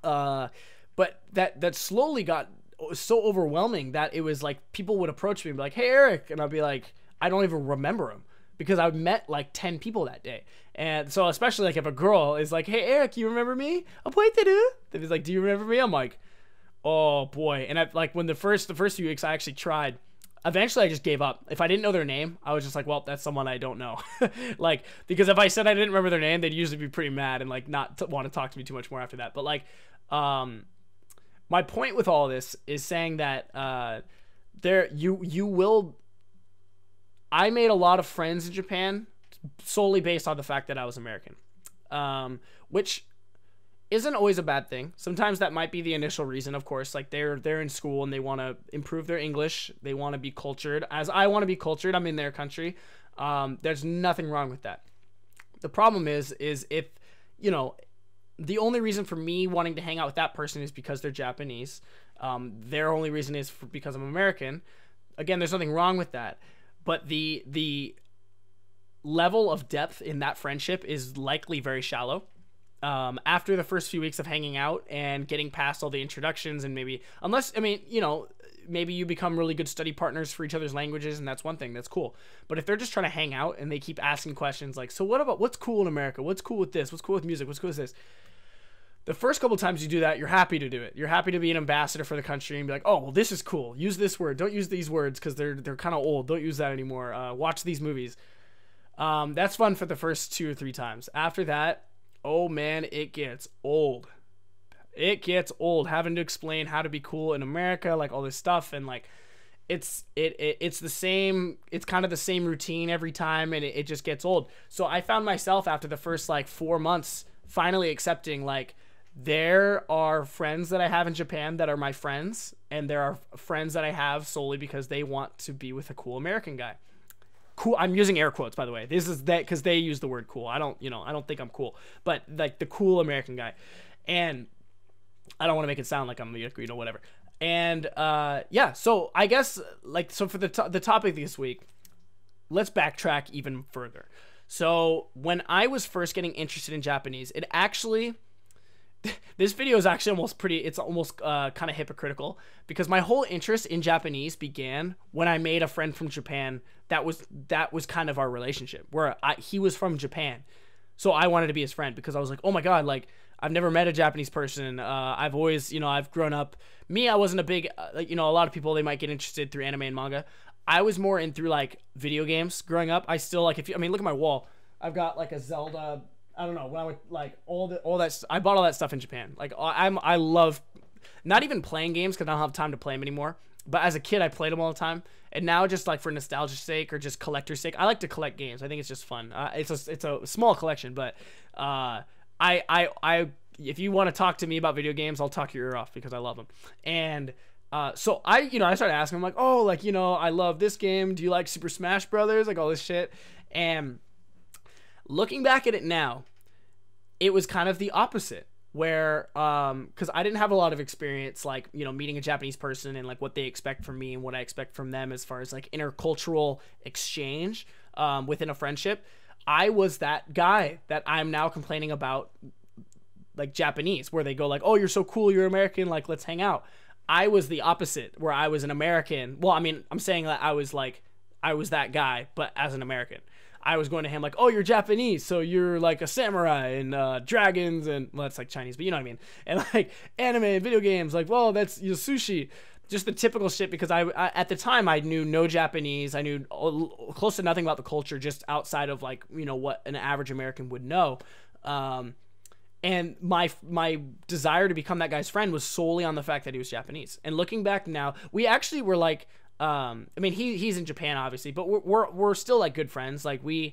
But that slowly got so overwhelming that it was like people would approach me and be like, hey, Eric. And I'd be like, I don't even remember him because I met like 10 people that day. And so especially like if a girl is like, hey, Eric, you remember me? Then he's like, do you remember me? I'm like, oh boy. And I like when the first few weeks I actually tried. Eventually I just gave up. If I didn't know their name, I was just like, well, that's someone I don't know. Like, because if I said I didn't remember their name, they'd usually be pretty mad and like not want to talk to me too much more after that. But like, my point with all this is saying that I made a lot of friends in Japan solely based on the fact that I was American, which isn't always a bad thing. Sometimes that might be the initial reason, of course. Like they're in school and they want to improve their English. They want to be cultured. As I want to be cultured, I'm in their country. There's nothing wrong with that. The problem is if, the only reason for me wanting to hang out with that person is because they're Japanese. Their only reason is because I'm American. Again, there's nothing wrong with that. But the level of depth in that friendship is likely very shallow. After the first few weeks of hanging out and getting past all the introductions and maybe, maybe you become really good study partners for each other's languages, and that's one thing. That's cool. But if they're just trying to hang out and they keep asking questions like, so what about what's cool in America? What's cool with this? What's cool with music? What's cool with this? The first couple times you do that, you're happy to do it. You're happy to be an ambassador for the country and be like, oh, well, this is cool. Use this word. Don't use these words because they're kind of old. Don't use that anymore. Watch these movies. That's fun for the first 2 or 3 times. After that, oh man, it gets old. It gets old having to explain how to be cool in America, like all this stuff, and like it's the same. It's kind of the same routine every time, and it just gets old. So I found myself after the first like 4 months finally accepting like, there are friends that I have in Japan that are my friends, and there are friends that I have solely because they want to be with a cool American guy. Cool. I'm using air quotes, by the way. This is that because they use the word cool. I don't think I'm cool, but like the cool American guy, and I don't want to make it sound like I'm whatever. And yeah. So I guess like for the topic this week, let's backtrack even further. So when I was first getting interested in Japanese, it actually. This video is actually almost kind of hypocritical because my whole interest in Japanese began when I made a friend from Japan that was kind of our relationship, where he was from Japan. So I wanted to be his friend because I was like, oh my God, like I've never met a Japanese person. I've always, I've grown up, I wasn't a big, a lot of people, they might get interested through anime and manga. I was more in through like video games growing up. I still like, look at my wall. I've got like a Zelda, I don't know, when I would like all that. I bought all that stuff in Japan. Like I love not even playing games because I don't have time to play them anymore. But as a kid, I played them all the time. And now just like for nostalgia's sake or just collector's sake, I like to collect games. I think it's just fun. It's a small collection, but if you want to talk to me about video games, I'll talk your ear off because I love them. And so I started asking him like, oh, like, I love this game. Do you like Super Smash Brothers? Like all this shit. And looking back at it now, it was kind of the opposite where, cause I didn't have a lot of experience, like, meeting a Japanese person and like what they expect from me and what I expect from them as far as like intercultural exchange, within a friendship. I was that guy that I'm now complaining about, like Japanese, where they go like, oh, you're so cool, you're American, like, let's hang out. I was the opposite, where I was an American. Well, I'm saying that I was that guy, but as an American. I was going to him like, oh, you're Japanese, so you're like a samurai and dragons and, well, that's like Chinese, but you know what I mean? And like anime and video games, like, well, that's sushi. Just the typical shit because I at the time I knew no Japanese. I knew close to nothing about the culture, just outside of like, what an average American would know. And my desire to become that guy's friend was solely on the fact that he was Japanese. And looking back now, we actually were like, he's in Japan obviously, but we're still like good friends. Like we're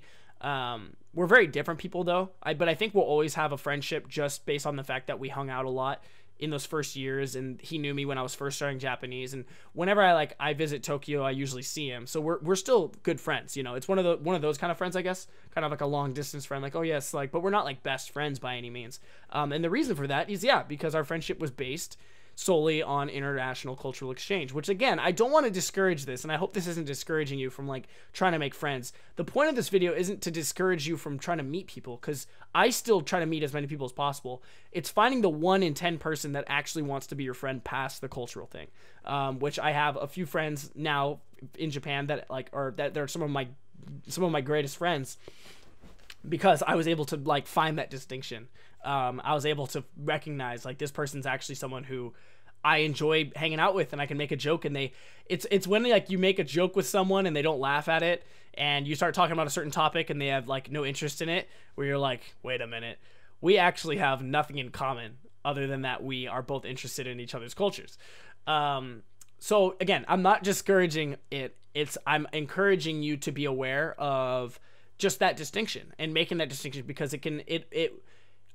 very different people though. But I think we'll always have a friendship just based on the fact that we hung out a lot in those first years, and he knew me when I was first starting Japanese, and whenever I visit Tokyo, I usually see him. So we're still good friends. It's one of those kind of friends, I guess, kind of like a long distance friend, like, oh yes, like, but we're not like best friends by any means. And the reason for that is because our friendship was based solely on international cultural exchange, which again, I don't want to discourage this, and I hope this isn't discouraging you from like trying to make friends. The point of this video isn't to discourage you from trying to meet people, because I still try to meet as many people as possible. It's finding the 1 in 10 person that actually wants to be your friend past the cultural thing, which I have a few friends now in Japan that they're some of my greatest friends, because I was able to like find that distinction. I was able to recognize like this person's actually someone who I enjoy hanging out with, and I can make a joke, and it's when like you make a joke with someone and they don't laugh at it, and you start talking about a certain topic and they have like no interest in it, where you're like, wait a minute, we actually have nothing in common other than that we are both interested in each other's cultures. So again, I'm not discouraging it. I'm encouraging you to be aware of just that distinction and making that distinction, because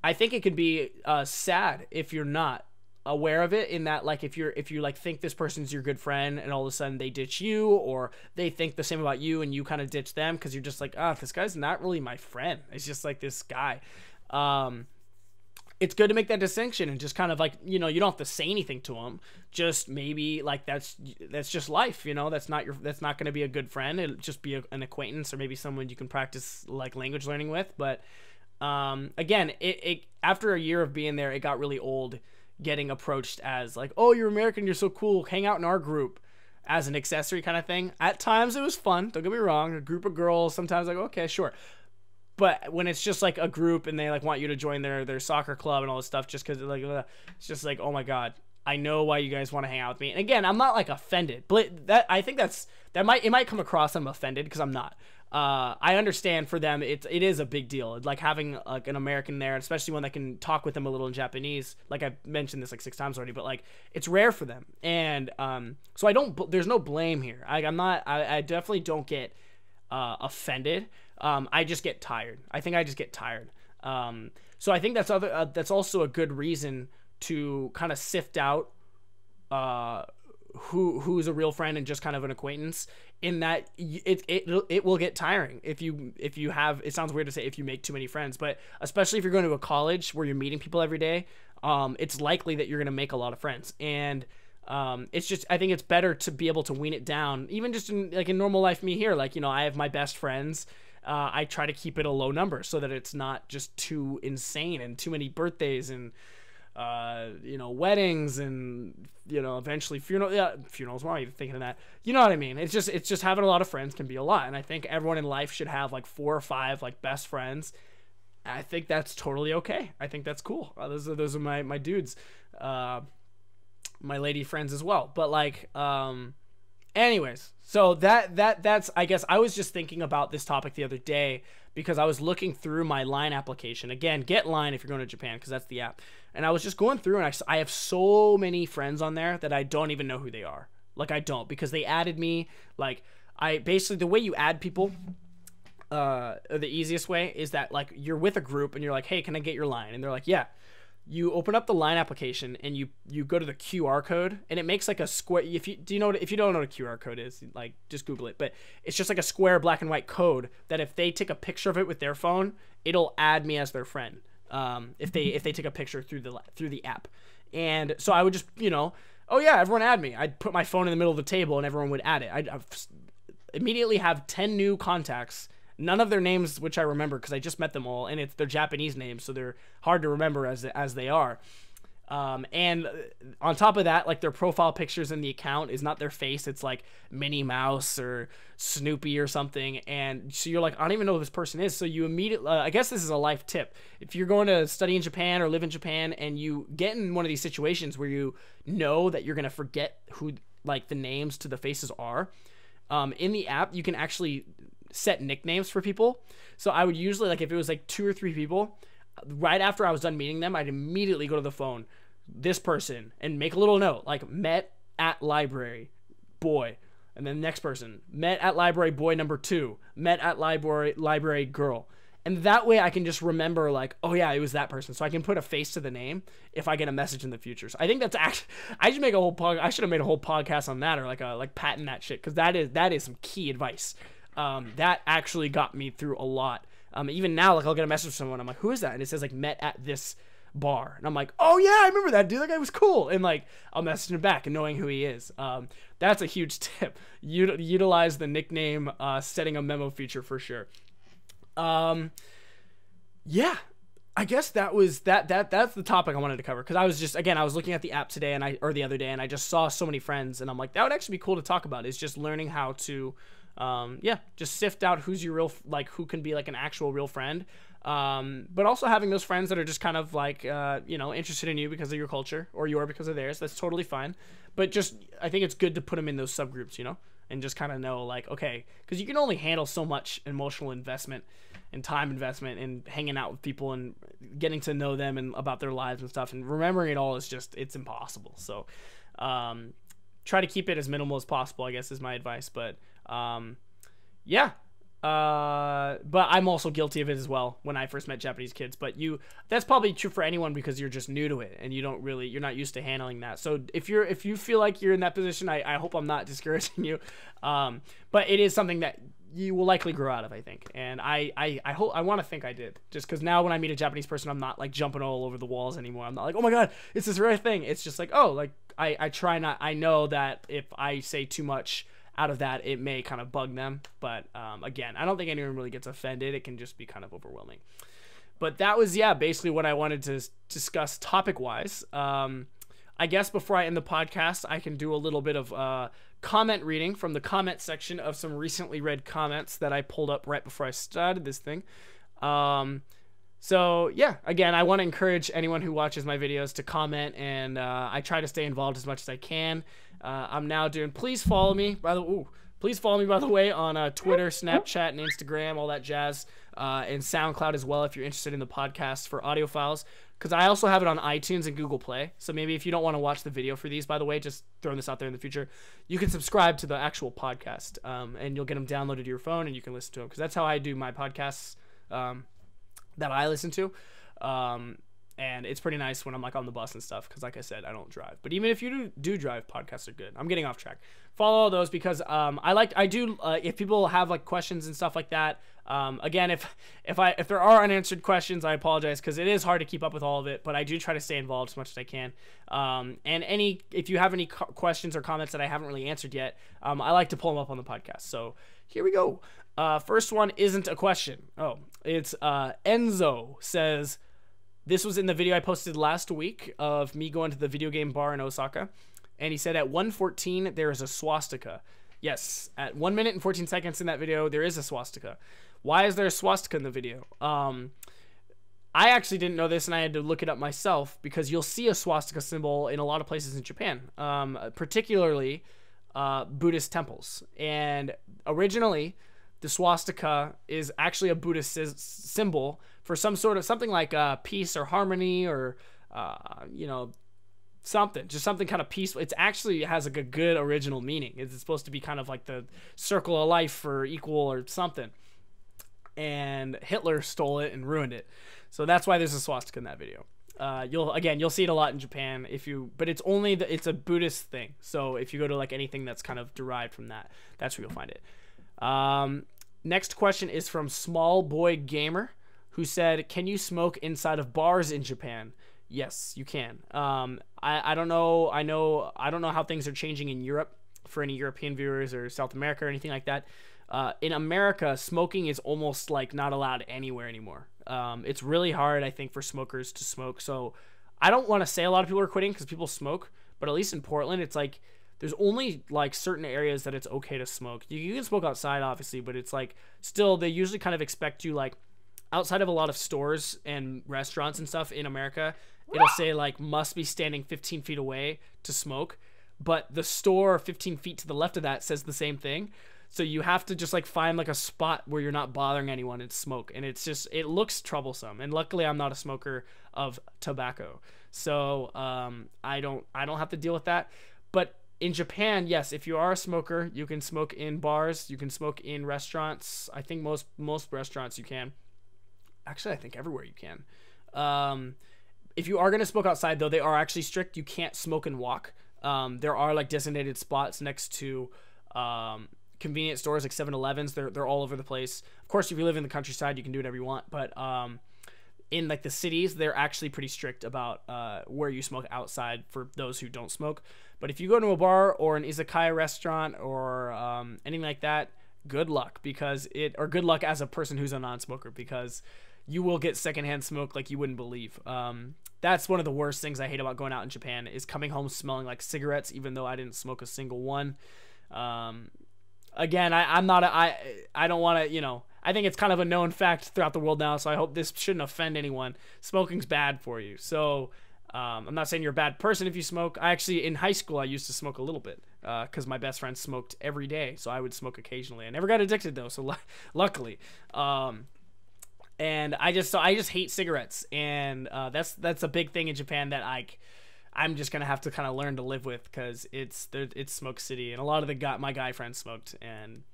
I think it could be sad if you're not aware of it, in that like if you like think this person's your good friend and all of a sudden they ditch you, or they think the same about you and you kind of ditch them because you're just like, this guy's not really my friend, it's just like this guy. It's good to make that distinction and just kind of like, you don't have to say anything to them, just maybe like that's just life, that's not going to be a good friend. It'll just be an acquaintance, or maybe someone you can practice like language learning with. But again, it after a year of being there, it got really old getting approached as like, oh, you're American, you're so cool, hang out in our group. as an accessory kind of thing. At times it was fun, don't get me wrong. A group of girls, sometimes like, okay, sure. But when it's just like a group and they like want you to join their soccer club and all this stuff just because like it's just like, oh my god, I know why you guys want to hang out with me. And again, I'm not like offended, but that I think it might come across I'm offended because I'm not. I understand for them it is a big deal, like having like an American there, especially one that can talk with them a little in Japanese. Like I've mentioned this like 6 times already, but like it's rare for them, and so there's no blame here. I definitely don't get offended. I just get tired. I think I just get tired. So I think that's also a good reason to kind of sift out who's a real friend and just kind of an acquaintance, in that it will get tiring if you have, it sounds weird to say if you make too many friends, but especially if you're going to a college where you're meeting people every day, it's likely that you're going to make a lot of friends. And it's just, I think it's better to be able to wean it down, even just in normal life. Me here, like, I have my best friends. I try to keep it a low number so that it's not just too insane and too many birthdays and weddings and eventually funerals. Why are you thinking of that? You know what I mean? It's just having a lot of friends can be a lot, and I think everyone in life should have like 4 or 5 like best friends. I think that's totally okay. I think that's cool. Those are my dudes, my lady friends as well. But like, anyways, so that's, I guess I was just thinking about this topic the other day because I was looking through my Line application. Again, get Line if you're going to Japan, because that's the app. And I was just going through, and I have so many friends on there that I don't even know who they are. Like, I don't, because they added me. Like, basically, the way you add people, the easiest way is that, like, you're with a group and you're like, hey, can I get your Line? And they're like, yeah. You open up the Line application and you go to the QR code, and it makes like a square. If you don't know what a QR code is, like, just Google it. But it's just like a square black and white code that if they take a picture of it with their phone, it'll add me as their friend. If they take a picture through the app. And so I would just, oh yeah, everyone add me. I'd put my phone in the middle of the table and everyone would add it. I'd immediately have 10 new contacts. None of their names, which I remember because I just met them all, and they're Japanese names, so they're hard to remember as they are. And on top of that, like, their profile pictures in the account is not their face; it's like Minnie Mouse or Snoopy or something. And so you're like, I don't even know who this person is. So you immediately, I guess this is a life tip: if you're going to study in Japan or live in Japan, and you get in one of these situations where you know that you're gonna forget who like the names to the faces are, in the app you can actually set nicknames for people. So I would usually, like, if it was like 2 or 3 people, right after I was done meeting them, I'd immediately go to the phone, this person, and make a little note, like, met at library boy, and then next person, met at library boy number 2, met at library girl. And that way I can just remember, like, oh yeah, it was that person, so I can put a face to the name if I get a message in the future. So I think that's actually, I should have made a whole podcast on that, or like patent that shit, because that is some key advice. That actually got me through a lot. Even now, like, I'll get a message from someone, I'm like, who is that? And it says, like, met at this bar. And I'm like, oh yeah, I remember that dude. That guy was cool. And, like, I'll message him back and knowing who he is. That's a huge tip. Utilize the nickname setting a memo feature for sure. Yeah, I guess that's the topic I wanted to cover. Cause I was looking at the app today or the other day, and I just saw so many friends, and I'm like, that would actually be cool to talk about, is just learning how to, just sift out who's your real, like, who can be like an actual real friend. But also having those friends that are just kind of like, interested in you because of your culture, or you are because of theirs. That's totally fine. But just, I think it's good to put them in those subgroups, and just kind of know, like, okay, because you can only handle so much emotional investment and time investment and hanging out with people and getting to know them and about their lives and stuff, and remembering it all is just, it's impossible. So try to keep it as minimal as possible, I guess, is my advice. But but I'm also guilty of it as well when I first met Japanese kids. But that's probably true for anyone, because you're just new to it and you're not used to handling that. So if you feel like you're in that position, I hope I'm not discouraging you. But it is something that you will likely grow out of, I think. And I want to think I did, just because now when I meet a Japanese person, I'm not like jumping all over the walls anymore. I'm not like, oh my God, it's this rare thing. It's just like, oh, like I try not, I know that if I say too much out of that, it may kind of bug them. But again, I don't think anyone really gets offended. It can just be kind of overwhelming. But that was, basically what I wanted to discuss topic wise. I guess before I end the podcast, I can do a little bit of comment reading from the comment section of some recently read comments that I pulled up right before I started this thing. So yeah, again, I want to encourage anyone who watches my videos to comment, and I try to stay involved as much as I can. I'm now doing. Please follow me by the way on Twitter, Snapchat, and Instagram, all that jazz, and SoundCloud as well if you're interested in the podcast for audio files. Because I also have it on iTunes and Google Play. So maybe if you don't want to watch the video for these, by the way, just throwing this out there in the future, you can subscribe to the actual podcast, and you'll get them downloaded to your phone, and you can listen to them. Because that's how I do my podcasts that I listen to. And it's pretty nice when I'm like on the bus and stuff. Because like I said, I don't drive. But even if you do drive, podcasts are good. I'm getting off track. Follow all those because if people have like questions and stuff like that. Again, if there are unanswered questions, I apologize because it is hard to keep up with all of it, but I do try to stay involved as much as I can. And if you have any questions or comments that I haven't really answered yet, I like to pull them up on the podcast. So here we go. First one isn't a question. Oh, it's Enzo says, this was in the video I posted last week of me going to the video game bar in Osaka. And he said at 1:14, there is a swastika. Yes, at 1 minute and 14 seconds in that video, there is a swastika. Why is there a swastika in the video? I actually didn't know this, and I had to look it up myself because you'll see a swastika symbol in a lot of places in Japan, particularly Buddhist temples. And originally, the swastika is actually a Buddhist symbol for something like peace or harmony or, something kind of peaceful. It actually has like a good original meaning. It's supposed to be kind of like the circle of life for equal or something. And Hitler stole it and ruined it. So that's why there's a swastika in that video. You'll see it a lot in Japan but it's it's a Buddhist thing. So if you go to like anything that's kind of derived from that, that's where you'll find it. Next question is from Small Boy Gamer, who said, "Can you smoke inside of bars in Japan?" Yes, you can. I don't know. I don't know how things are changing in Europe for any European viewers or South America or anything like that. In America, smoking is almost like not allowed anywhere anymore. It's really hard, I think, for smokers to smoke. So I don't want to say a lot of people are quitting because people smoke, but at least in Portland, it's like there's only like certain areas that it's okay to smoke. You can smoke outside, obviously, but it's like still they usually kind of expect you like outside of a lot of stores and restaurants and stuff in America. It'll say like must be standing 15 feet away to smoke, but the store 15 feet to the left of that says the same thing. So you have to just like find like a spot where you're not bothering anyone and smoke. And it looks troublesome. And luckily I'm not a smoker of tobacco. So I don't have to deal with that. But in Japan, yes, if you are a smoker, you can smoke in bars, you can smoke in restaurants. I think most restaurants you can. Actually, I think everywhere you can. If you are going to smoke outside, though, they are actually strict. You can't smoke and walk. There are like designated spots next to convenience stores like 7-Elevens. They're all over the place. Of course, if you live in the countryside, you can do whatever you want. But in like the cities, they're actually pretty strict about where you smoke outside for those who don't smoke. But if you go to a bar or an izakaya restaurant or anything like that, good luck good luck as a person who's a non-smoker because you will get secondhand smoke like you wouldn't believe. That's one of the worst things I hate about going out in Japan is coming home smelling like cigarettes, even though I didn't smoke a single one. Again, I don't want to, I think it's kind of a known fact throughout the world now, so I hope this shouldn't offend anyone. Smoking's bad for you. So I'm not saying you're a bad person if you smoke. In high school, I used to smoke a little bit because my best friend smoked every day, so I would smoke occasionally. I never got addicted, though, so luckily. And I just hate cigarettes, and that's a big thing in Japan that I'm just gonna have to kind of learn to live with because it's Smoke City, and a lot of my guy friends smoked, and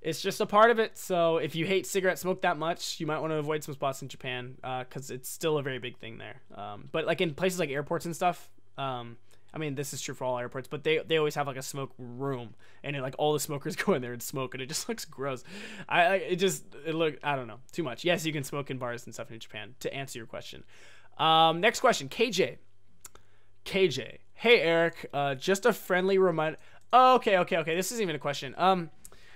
it's just a part of it. So if you hate cigarette smoke that much, you might want to avoid some spots in Japan because it's still a very big thing there. But like in places like airports and stuff, I mean, this is true for all airports, but they always have like a smoke room, and like all the smokers go in there and smoke, and it just looks gross. I don't know, too much. Yes, you can smoke in bars and stuff in Japan. To answer your question, next question, KJ. Hey Eric, just a friendly reminder. Oh, okay. This isn't even a question.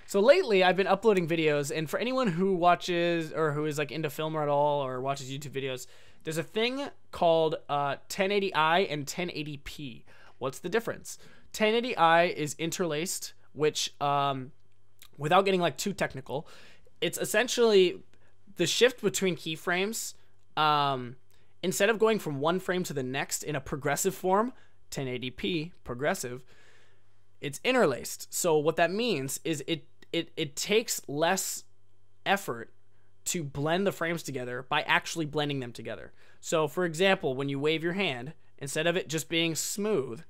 So lately I've been uploading videos, and for anyone who watches or who is like into film at all or watches YouTube videos, there's a thing called 1080i and 1080p. What's the difference? 1080i is interlaced, which without getting like too technical, it's essentially the shift between keyframes. Instead of going from one frame to the next in a progressive form, 1080p progressive, it's interlaced. So what that means is it takes less effort to blend the frames together by actually blending them together. So for example, when you wave your hand, instead of it just being smooth,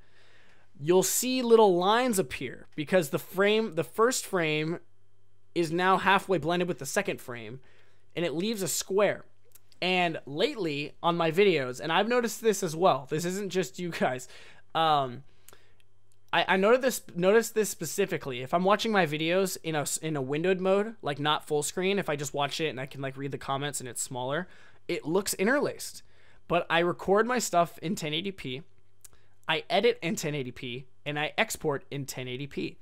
you'll see little lines appear because the first frame is now halfway blended with the second frame, and it leaves a square. And lately on my videos, and I've noticed this as well, this isn't just you guys, I noticed this specifically. If I'm watching my videos in a windowed mode, like not full screen, if I just watch it and I can like read the comments and it's smaller, it looks interlaced. But I record my stuff in 1080p, I edit in 1080p, and I export in 1080p.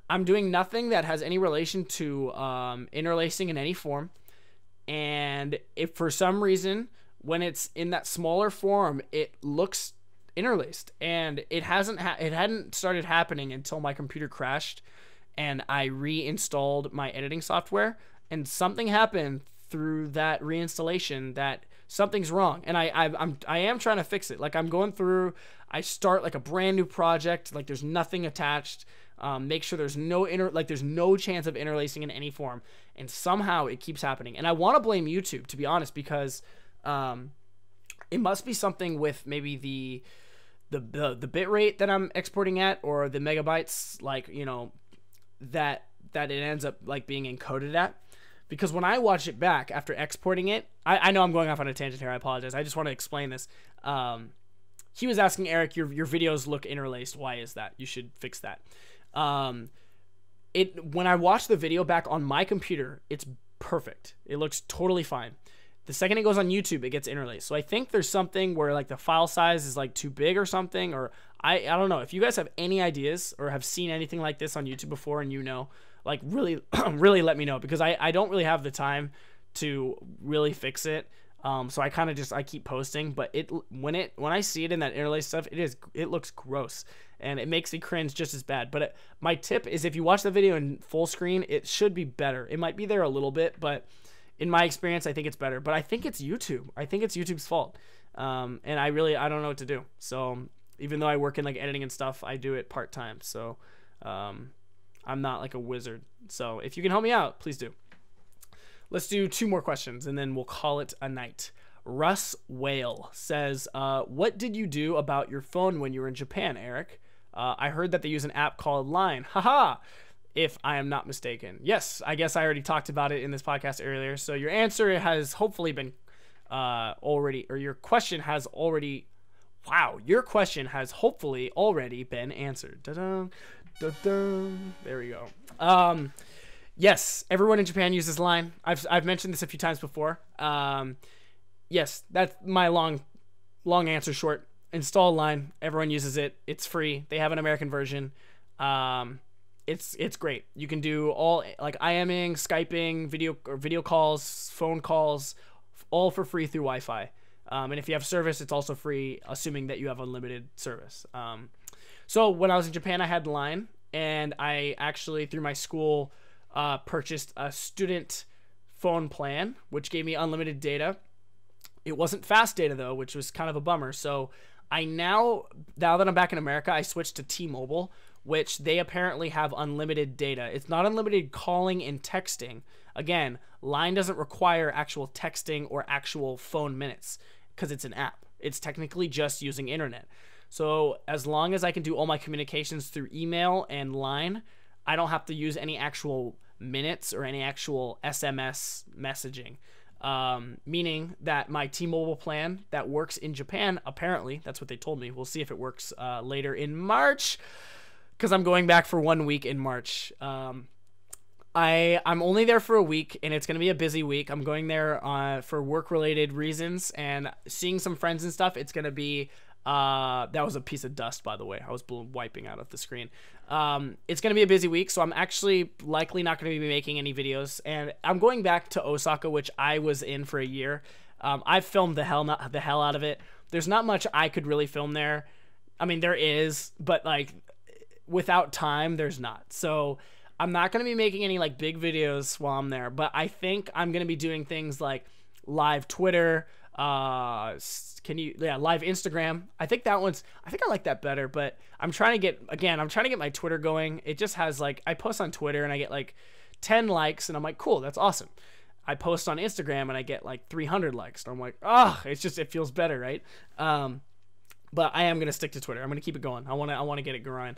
I'm doing nothing that has any relation to interlacing in any form. And if for some reason, when it's in that smaller form, it looks interlaced, and it hadn't started happening until my computer crashed and I reinstalled my editing software, and something happened through that reinstallation that something's wrong, and I am trying to fix it. Like I'm going through, I start like a brand new project, like there's nothing attached, make sure there's there's no chance of interlacing in any form, and somehow it keeps happening. And I want to blame YouTube, to be honest, because it must be something with maybe the bit rate that I'm exporting at, or the megabytes, like, you know, that it ends up like being encoded at. Because when I watch it back after exporting it, I know I'm going off on a tangent here, I apologize, I just want to explain this. He was asking, Eric, your videos look interlaced, why is that? You should fix that. When I watch the video back on my computer, it's perfect, it looks totally fine. The second it goes on YouTube, it gets interlaced. So I think there's something where like the file size is like too big or something, or I don't know. If you guys have any ideas or have seen anything like this on YouTube before, and you know, like really really let me know, because I don't really have the time to really fix it. So I kind of just, I keep posting, but when I see it in that interlaced stuff, it looks gross, and it makes me cringe just as bad. But my tip is, if you watch the video in full screen, it should be better. It might be there a little bit, but in my experience, I think it's better. But I think it's YouTube. I think it's YouTube's fault. And I don't know what to do. So even though I work in like editing and stuff, I do it part-time. So I'm not like a wizard. So if you can help me out, please do. Let's do 2 more questions, and then we'll call it a night. Russ Whale says, what did you do about your phone when you were in Japan, Eric? I heard that they use an app called Line. Haha! If I am not mistaken. Yes, I guess I already talked about it in this podcast earlier. So your answer has hopefully been your question has hopefully already been answered. Da-dun, da-dun. There we go. Yes, everyone in Japan uses Line. I've mentioned this a few times before. Yes, that's my long answer short. Install Line. Everyone uses it. It's free. They have an American version. It's great. You can do all like IMing, Skyping, video calls, phone calls, all for free through Wi-Fi. And if you have service, it's also free, assuming that you have unlimited service. So when I was in Japan, I had Line, and I actually, through my school, purchased a student phone plan, which gave me unlimited data. It wasn't fast data though, which was kind of a bummer. So now that I'm back in America, I switched to T-Mobile, which they apparently have unlimited data. It's not unlimited calling and texting. Again, Line doesn't require actual texting or actual phone minutes because it's an app. It's technically just using internet. So as long as I can do all my communications through email and Line, I don't have to use any actual minutes or any actual SMS messaging. Meaning that my T-Mobile plan that works in Japan, apparently, that's what they told me. We'll see if it works later in March, because I'm going back for 1 week in March. I'm only there for a week, and it's going to be a busy week. I'm going there for work-related reasons and seeing some friends and stuff. It's going to be that was a piece of dust, by the way. I was wiping out of the screen. It's going to be a busy week, so I'm actually likely not going to be making any videos. And I'm going back to Osaka, which I was in for a year. I've filmed the hell out of it. There's not much I could really film there. I mean, there is, but like without time, there's not. So I'm not going to be making any like big videos while I'm there, but I think I'm going to be doing things like live Twitter, live Instagram. I think I like that better, but I'm trying to get my Twitter going. It just has like, I post on Twitter and I get like 10 likes and I'm like, cool, that's awesome. I post on Instagram and I get like 300 likes. So I'm like, it feels better, right? But I am going to stick to Twitter. I'm going to keep it going. I want to get it going.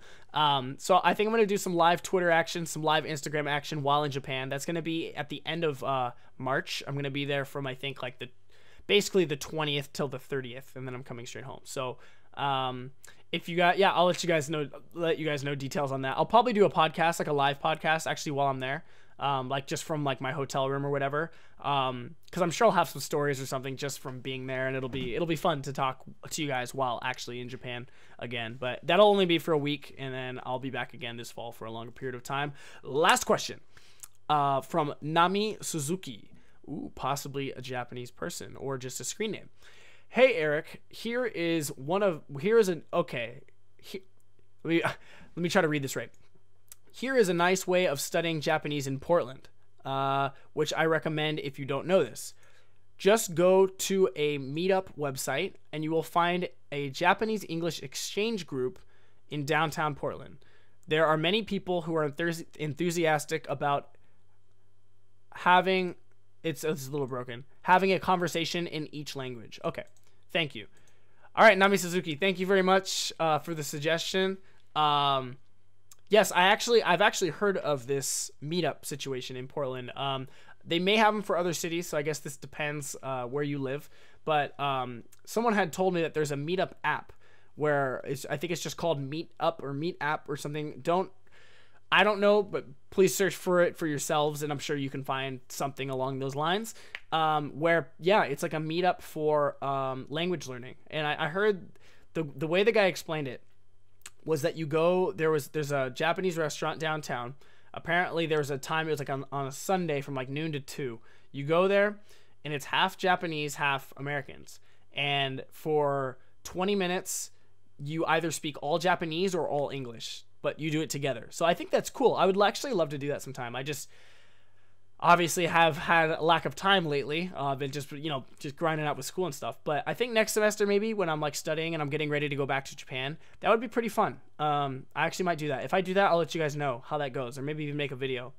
So I think I'm going to do some live Twitter action, some live Instagram action while in Japan. That's going to be at the end of March. I'm going to be there from, I think, like basically the 20th till the 30th, and then I'm coming straight home. So if you got, I'll let you guys know details on that. I'll probably do a podcast, like a live podcast, actually, while I'm there. Like just from like my hotel room or whatever. Cause I'm sure I'll have some stories or something just from being there, and it'll be fun to talk to you guys while actually in Japan again, but that'll only be for a week, and then I'll be back again this fall for a longer period of time. Last question, from Nami Suzuki. Ooh, possibly a Japanese person or just a screen name. Hey, Eric, let me try to read this right. Here is a nice way of studying Japanese in Portland, which I recommend if you don't know this. Just go to a meetup website and you will find a Japanese English exchange group in downtown Portland. There are many people who are enthusiastic about having a conversation in each language. Okay, thank you. All right, Nami Suzuki, thank you very much for the suggestion. Yes, I've actually heard of this meetup situation in Portland. They may have them for other cities, so I guess this depends where you live. But someone had told me that there's a meetup app where I think it's just called Meetup or Meet App or something. I don't know, but please search for it for yourselves, and I'm sure you can find something along those lines. Where it's like a meetup for language learning, and I heard the way the guy explained it was that there's a Japanese restaurant downtown. Apparently there was a time, it was like on a Sunday from like noon to 2. You go there and it's half Japanese, half Americans. And for 20 minutes, you either speak all Japanese or all English, but you do it together. So I think that's cool. I would actually love to do that sometime. I just obviously have had a lack of time lately. Been just grinding out with school and stuff. But I think next semester, maybe when I'm like studying and I'm getting ready to go back to Japan, that would be pretty fun. I actually might do that. If I do that, I'll let you guys know how that goes, or maybe even make a video.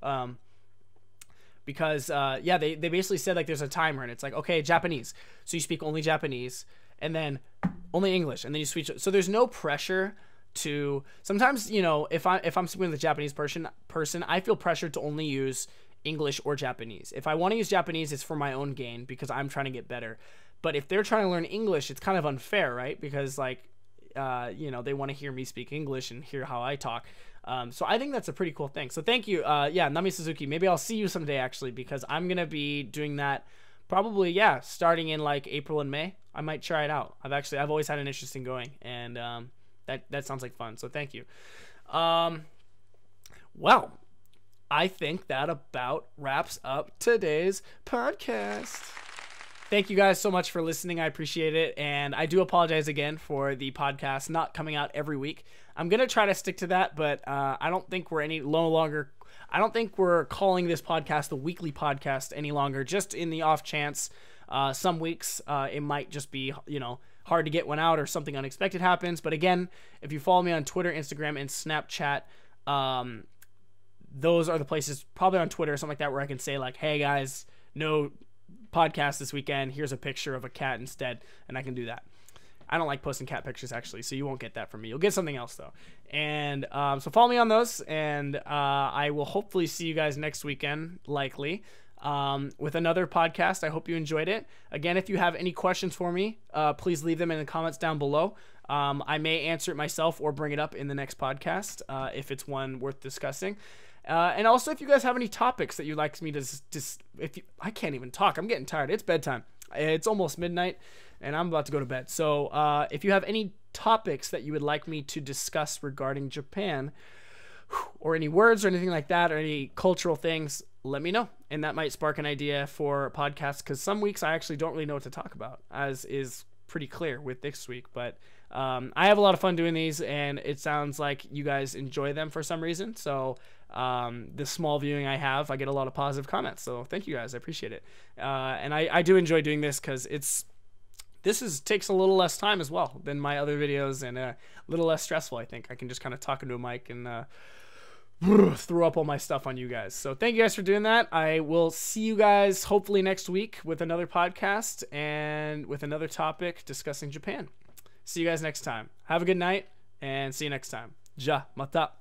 Because they basically said like there's a timer and it's like, okay, Japanese. So you speak only Japanese, and then only English, and then you switch. So there's no pressure to, sometimes, if I'm speaking with a Japanese person, I feel pressured to only use English or Japanese. If I want to use Japanese, it's for my own gain because I'm trying to get better. But if they're trying to learn English, it's kind of unfair, right? Because like, they want to hear me speak English and hear how I talk. So I think that's a pretty cool thing. So thank you. Nami Suzuki, maybe I'll see you someday actually, because I'm going to be doing that probably, starting in like April and May. I might try it out. I've always had an interest in going, and that sounds like fun. So thank you. Well, I think that about wraps up today's podcast. Thank you guys so much for listening. I appreciate it. And I do apologize again for the podcast not coming out every week. I'm going to try to stick to that, but I don't think we're calling this podcast the weekly podcast any longer, just in the off chance. Some weeks it might just be, hard to get one out or something unexpected happens. But again, if you follow me on Twitter, Instagram, and Snapchat, those are the places, probably on Twitter or something like that, where I can say like, hey guys, no podcast this weekend. Here's a picture of a cat instead. And I can do that. I don't like posting cat pictures actually, so you won't get that from me. You'll get something else though. And so follow me on those, and I will hopefully see you guys next weekend, likely, with another podcast. I hope you enjoyed it. Again, if you have any questions for me, please leave them in the comments down below. I may answer it myself or bring it up in the next podcast if it's one worth discussing. And also, if you guys have any topics that you'd like me to I can't even talk. I'm getting tired. It's bedtime. It's almost midnight, and I'm about to go to bed. So if you have any topics that you would like me to discuss regarding Japan, or any words or anything like that, or any cultural things, let me know. And that might spark an idea for a podcast, because some weeks I actually don't really know what to talk about, as is pretty clear with this week. But I have a lot of fun doing these, and it sounds like you guys enjoy them for some reason. So the small viewing I have, I get a lot of positive comments. So thank you guys. I appreciate it. And I do enjoy doing this, because this takes a little less time as well than my other videos, and a little less stressful. I think I can just kind of talk into a mic and throw up all my stuff on you guys. So thank you guys for doing that. I will see you guys hopefully next week with another podcast and with another topic discussing Japan. See you guys next time. Have a good night, and see you next time. Ja, mata.